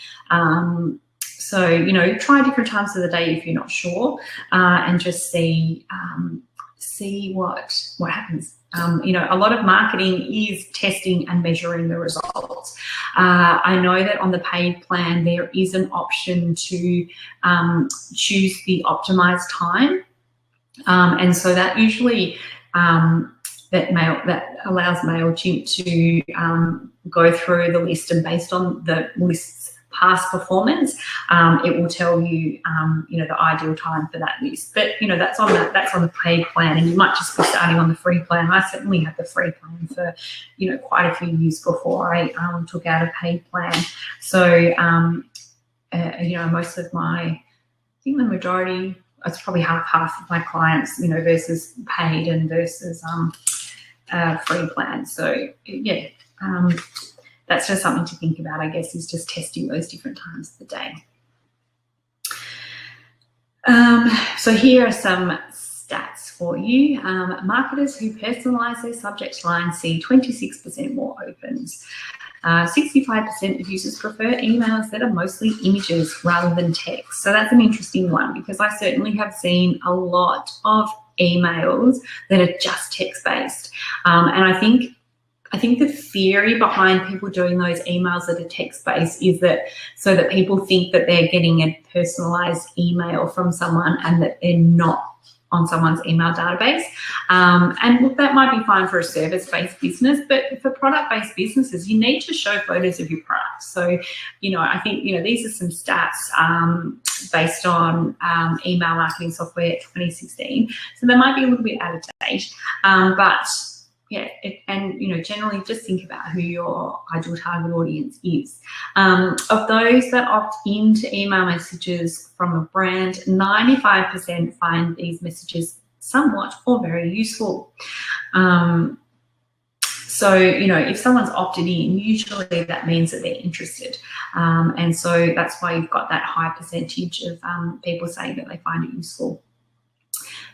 S1: So, you know, try different times of the day if you're not sure, and just see what happens. You know, a lot of marketing is testing and measuring the results. I know that on the paid plan, there is an option to choose the optimized time. And so that usually, that allows Mailchimp to go through the list, and based on the list's past performance, it will tell you, you know, the ideal time for that list. But, you know, that's on the paid plan, and you might just be starting on the free plan. I certainly had the free plan for, you know, quite a few years before I took out a paid plan. So, you know, most of I think the majority, it's probably half of my clients, you know, versus paid and versus free plan. So yeah. That's just something to think about, I guess, is just testing those different times of the day. So here are some stats for you. Marketers who personalise their subject line see 26% more opens. 65% of users prefer emails that are mostly images rather than text. So that's an interesting one, because I certainly have seen a lot of emails that are just text-based. And I think the theory behind people doing those emails that are text-based is that so that people think that they're getting a personalised email from someone and that they're not on someone's email database. And look, that might be fine for a service-based business, but for product-based businesses, you need to show photos of your product. So, you know, I think, you know, these are some stats based on email marketing software 2016. So they might be a little bit out of date, but and generally just think about who your ideal target audience is. Of those that opt into email messages from a brand, 95% find these messages somewhat or very useful. So, if someone's opted in, usually that means that they're interested. And so that's why you've got that high percentage of people saying that they find it useful.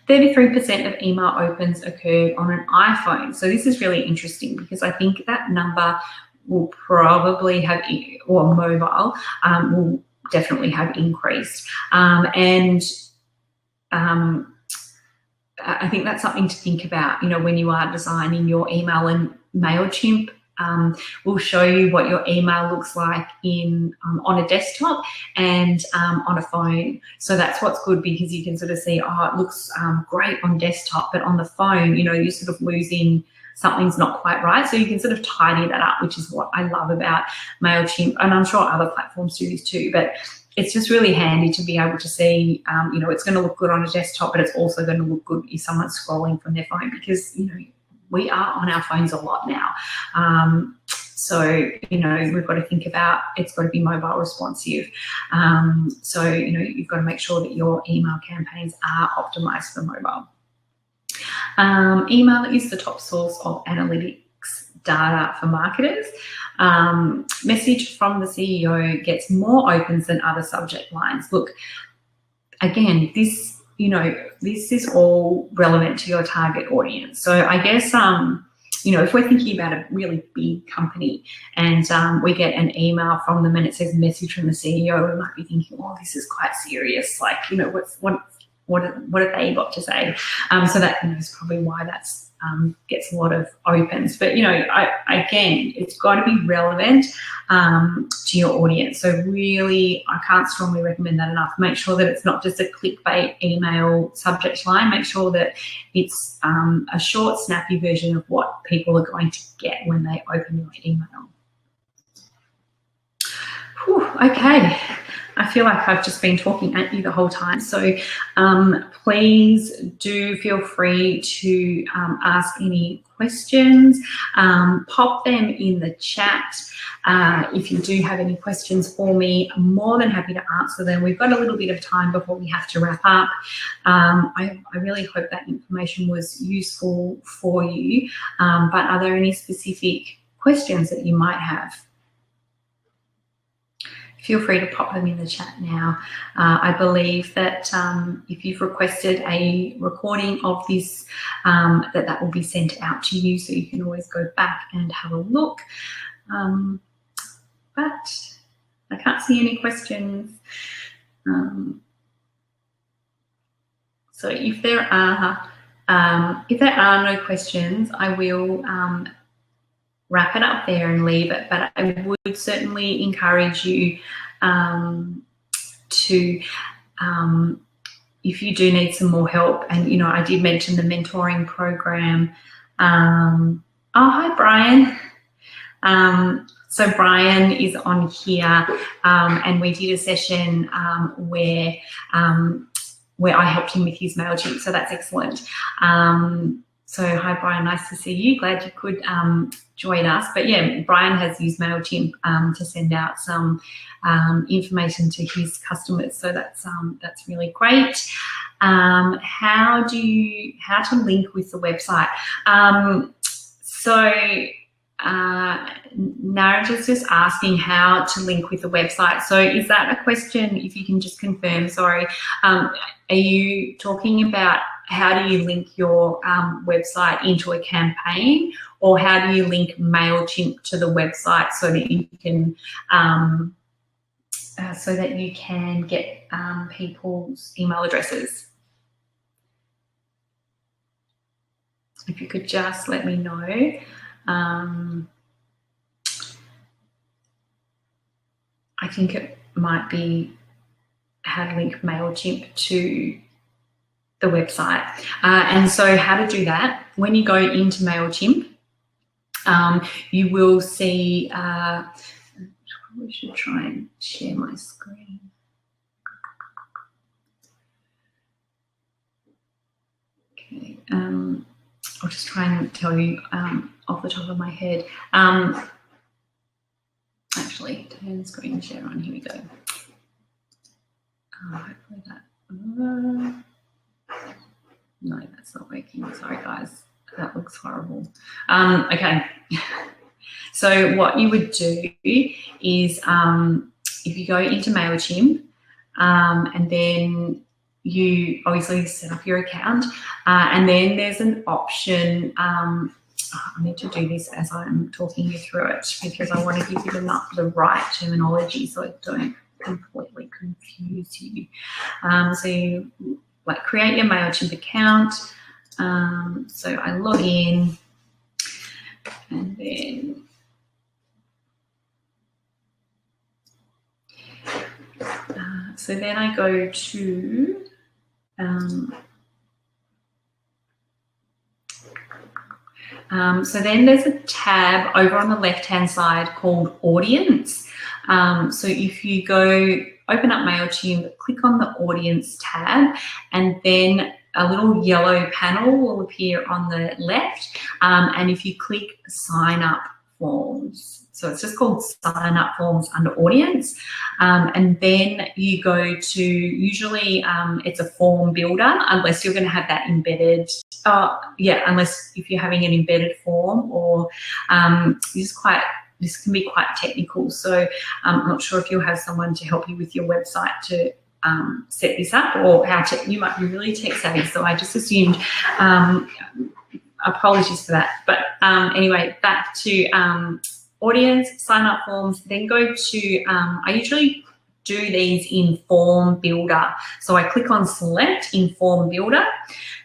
S1: 33% of email opens occurred on an iPhone. So this is really interesting because I think that number will probably have, or mobile, will definitely have increased. And I think that's something to think about, when you are designing your email. And Mailchimp will show you what your email looks like on a desktop and on a phone. So that's what's good, because you can sort of see, oh, it looks great on desktop, but on the phone, you're sort of losing, something's not quite right. So you can sort of tidy that up, which is what I love about Mailchimp. And I'm sure other platforms do this too, but it's just really handy to be able to see, it's going to look good on a desktop, but it's also going to look good if someone's scrolling from their phone, because, we are on our phones a lot now. So, we've got to think about, it's got to be mobile responsive. So, you've got to make sure that your email campaigns are optimized for mobile. Email is the top source of analytics data for marketers. Message from the CEO gets more opens than other subject lines. Look, again, this is all relevant to your target audience. So I guess, if we're thinking about a really big company and we get an email from them and it says message from the CEO, we might be thinking, oh, this is quite serious. Like, what have they got to say? So that is probably why that's gets a lot of opens. But again, it's got to be relevant to your audience. So really, I can't strongly recommend that enough. Make sure that it's not just a clickbait email subject line. Make sure that it's a short, snappy version of what people are going to get when they open your email. Whew, okay. I feel like I've just been talking at you the whole time. So please do feel free to ask any questions. Pop them in the chat. If you do have any questions for me, I'm more than happy to answer them. We've got a little bit of time before we have to wrap up. I really hope that information was useful for you. But are there any specific questions that you might have? Feel free to pop them in the chat now. I believe that if you've requested a recording of this, that will be sent out to you, so you can always go back and have a look. But I can't see any questions. So if there are no questions, I will wrap it up there and leave it. But I would certainly encourage you to, if you do need some more help, and I did mention the mentoring program. Oh, hi, Brian. So Brian is on here, and we did a session where I helped him with his Mailchimp, so that's excellent. So hi, Brian, nice to see you. Glad you could join us. But yeah, Brian has used Mailchimp to send out some information to his customers. So that's really great. How to link with the website? Narrator's just asking how to link with the website. So is that a question, if you can just confirm, sorry, are you talking about how do you link your website into a campaign, or how do you link Mailchimp to the website so that you can get people's email addresses? If you could just let me know. I think it might be how to link Mailchimp to the website. And so how to do that, when you go into Mailchimp, you will see, I probably should try and share my screen. Okay. I'll just try and tell you off the top of my head. Actually, turn screen share on. Here we go. Hopefully that. No, that's not working. Sorry, guys. That looks horrible. Okay. So what you would do is if you go into Mailchimp and then you obviously set up your account and then there's an option. I need to do this as I'm talking you through it because I want to give you the right terminology so I don't completely confuse you. So you create your Mailchimp account. So I log in and then so then I go to so then there's a tab over on the left-hand side called Audience. So if you go open up Mailchimp, click on the Audience tab, and then a little yellow panel will appear on the left. And if you click Sign Up Forms, so it's just called Sign Up Forms under Audience. And then you go to, usually it's a form builder, unless you're going to have that embedded. Unless if you're having an embedded form or this can be quite technical. So I'm not sure if you'll have someone to help you with your website to set this up, or you might be really tech savvy. So I just assumed, apologies for that. But anyway, back to Audience, Sign Up Forms, then go to, I usually do these in Form Builder. So I click on Select in Form Builder,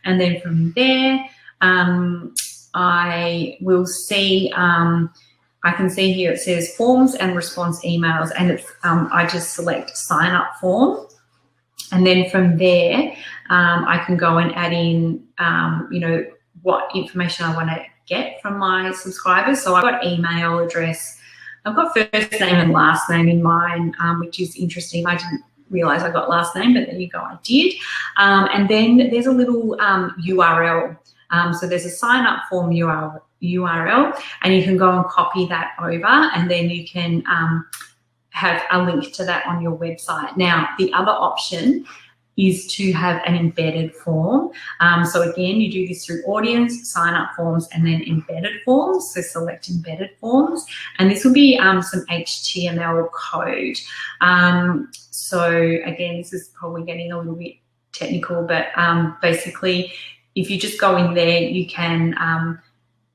S1: and then from there, I will see, I can see here it says Forms and Response Emails, and it's, I just select Sign Up Form. And then from there, I can go and add in, what information I want to get from my subscribers. So I've got email address, I've got first name and last name in mine, which is interesting. I didn't realise I got last name, but there you go, I did. And then there's a little URL. So there's a sign up form URL, and you can go and copy that over, and then you can have a link to that on your website. Now, the other option is to have an embedded form. So again, you do this through Audience, Sign Up Forms, and then Embedded Forms. So select Embedded Forms, and this will be some HTML code. So again, this is probably getting a little bit technical, but basically, if you just go in there, you can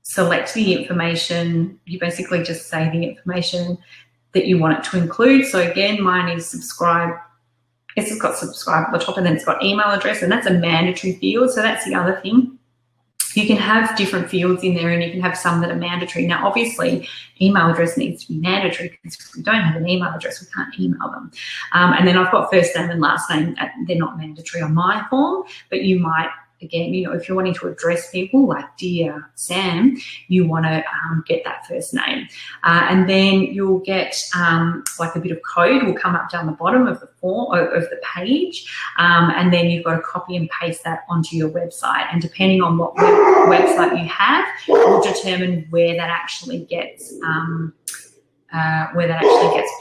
S1: select the information. You basically just say the information that you want it to include. So again, mine is subscribe. It's just got subscribe at the top, and then it's got email address, and that's a mandatory field. So that's the other thing. You can have different fields in there, and you can have some that are mandatory. Now, obviously, email address needs to be mandatory, because if we don't have an email address, we can't email them. And then I've got first name and last name. They're not mandatory on my form, but you might, again, if you're wanting to address people like Dear Sam, you want to get that first name. And then you'll get like a bit of code will come up down the bottom of the form, of the page, and then you've got to copy and paste that onto your website. And depending on what website you have, will determine where that actually gets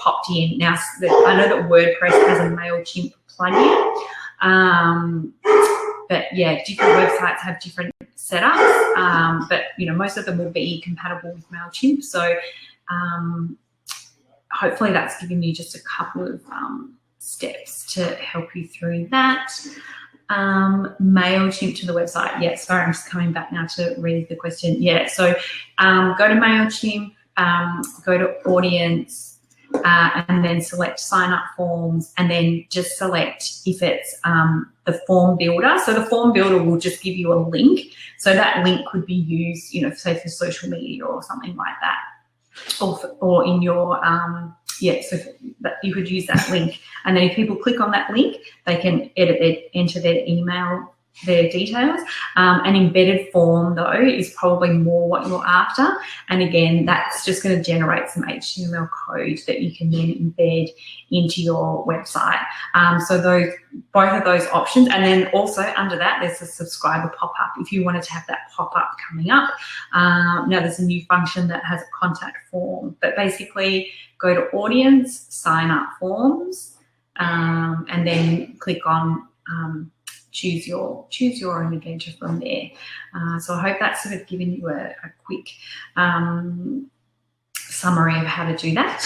S1: popped in. Now, I know that WordPress has a Mailchimp plugin. But yeah, different websites have different setups, but most of them will be compatible with Mailchimp. So hopefully that's given you just a couple of steps to help you through that. Mailchimp to the website. Yeah, sorry, I'm just coming back now to read the question. Yeah, so go to Mailchimp, go to Audience, and then select Sign Up Forms, and then just select if it's the form builder. So the form builder will just give you a link. So that link could be used, say for social media or something like that, or in your so that you could use that link. And then if people click on that link, they can enter their email their details. An embedded form, though, is probably more what you're after. And again, that's just going to generate some HTML code that you can then embed into your website. So both of those options. And then also under that, there's a subscriber pop-up if you wanted to have that pop-up coming up. Now there's a new function that has a contact form, but basically go to audience, sign up forms, and then click on choose your own adventure from there. So I hope that's sort of given you a quick summary of how to do that.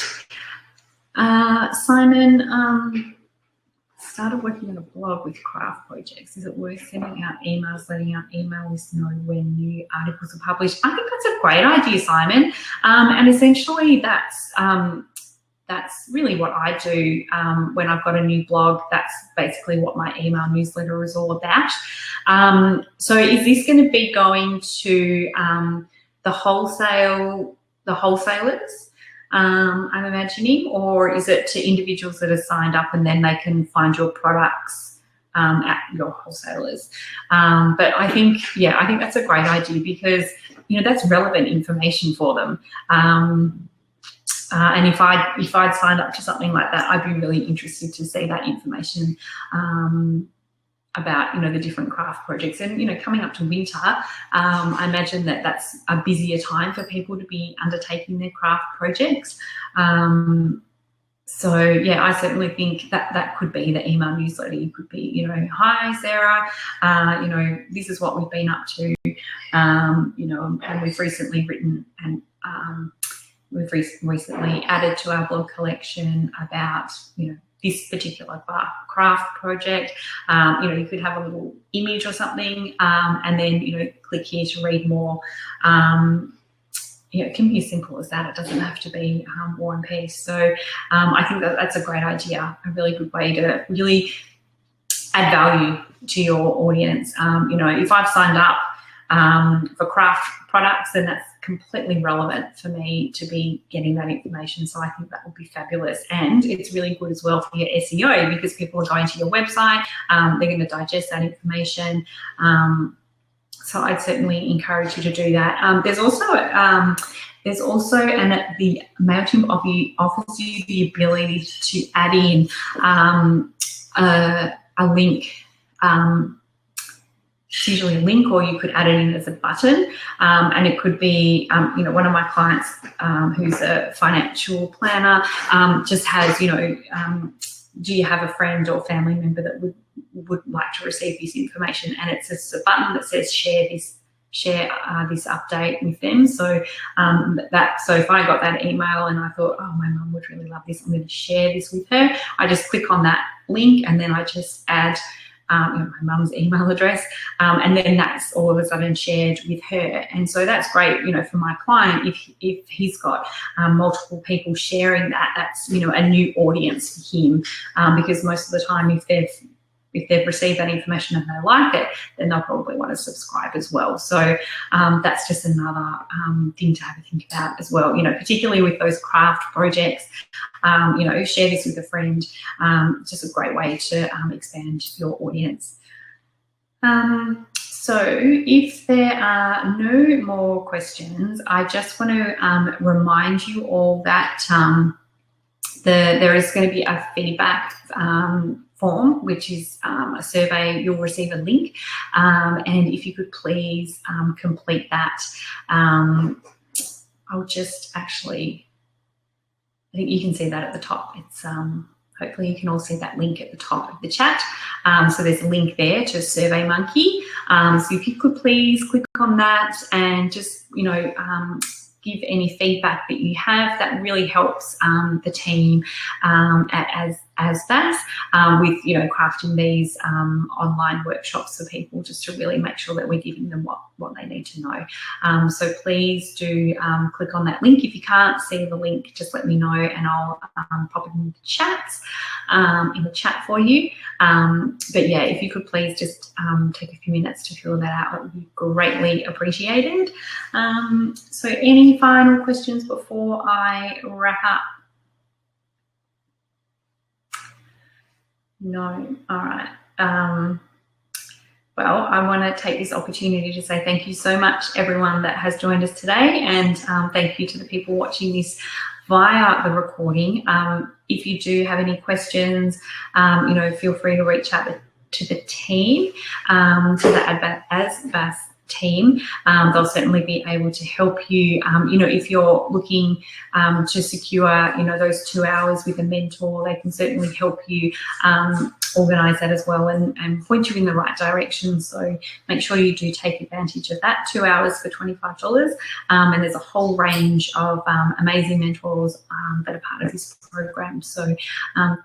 S1: Simon started working on a blog with craft projects. Is it worth sending out emails, letting our email lists know when new articles are published? I think that's a great idea, Simon. And essentially that's really what I do when I've got a new blog. That's basically what my email newsletter is all about. So is this going to be going to the wholesalers, I'm imagining, or is it to individuals that are signed up and then they can find your products at your wholesalers? But I think that's a great idea because, that's relevant information for them. And if I'd signed up to something like that, I'd be really interested to see that information about, the different craft projects. And, coming up to winter, I imagine that that's a busier time for people to be undertaking their craft projects. So, yeah, I certainly think that could be the email newsletter. You could be, hi, Sarah, this is what we've been up to, and we've recently written and we've recently added to our blog collection about, this particular craft project. You could have a little image or something, and then, click here to read more. It can be as simple as that. It doesn't have to be War and Peace. So I think that's a great idea, a really good way to really add value to your audience. If I've signed up for craft products, then that's completely relevant for me to be getting that information. So I think that would be fabulous. And it's really good as well for your SEO because people are going to your website, they're going to digest that information. So I'd certainly encourage you to do that. There's also and the Mailchimp offers you the ability to add in a link. It's usually a link, or you could add it in as a button, and it could be, one of my clients who's a financial planner just has, do you have a friend or family member that would like to receive this information? And it's just a button that says share this update with them. So so if I got that email and I thought, oh, my mum would really love this, I'm going to share this with her, I just click on that link and then I just add my mum's email address, and then that's all of a sudden shared with her. And so that's great, for my client, if he's got multiple people sharing that, that's, a new audience for him, because most of the time if they've received that information and they like it, then they'll probably want to subscribe as well. So that's just another thing to have a think about as well, particularly with those craft projects. Share this with a friend. Just a great way to expand your audience. So if there are no more questions, I just want to remind you all that there is going to be a feedback form, which is a survey. You'll receive a link, and if you could please complete that. I'll just actually, I think you can see that at the top. It's hopefully you can all see that link at the top of the chat. So there's a link there to SurveyMonkey. So if you could please click on that and just, give any feedback that you have. That really helps the team at ASBAS with, crafting these online workshops for people, just to really make sure that we're giving them what they need to know. So please do click on that link. If you can't see the link, just let me know and I'll pop it in the chat for you. But yeah, if you could please just take a few minutes to fill that out, that would be greatly appreciated. So any final questions before I wrap up? No. All right. well, I want to take this opportunity to say thank you so much, everyone that has joined us today, and thank you to the people watching this via the recording. If you do have any questions, feel free to reach out to the team, to the ASBAS team. They'll certainly be able to help you, if you're looking to secure, those 2 hours with a mentor. They can certainly help you organise that as well and point you in the right direction. So make sure you do take advantage of that. 2 hours for $25. And there's a whole range of amazing mentors that are part of this program. So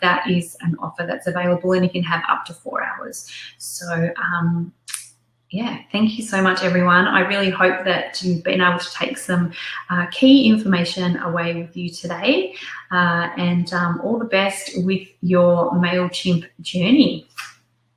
S1: that is an offer that's available, and you can have up to 4 hours. So yeah, thank you so much, everyone. I really hope that you've been able to take some key information away with you today, and all the best with your Mailchimp journey.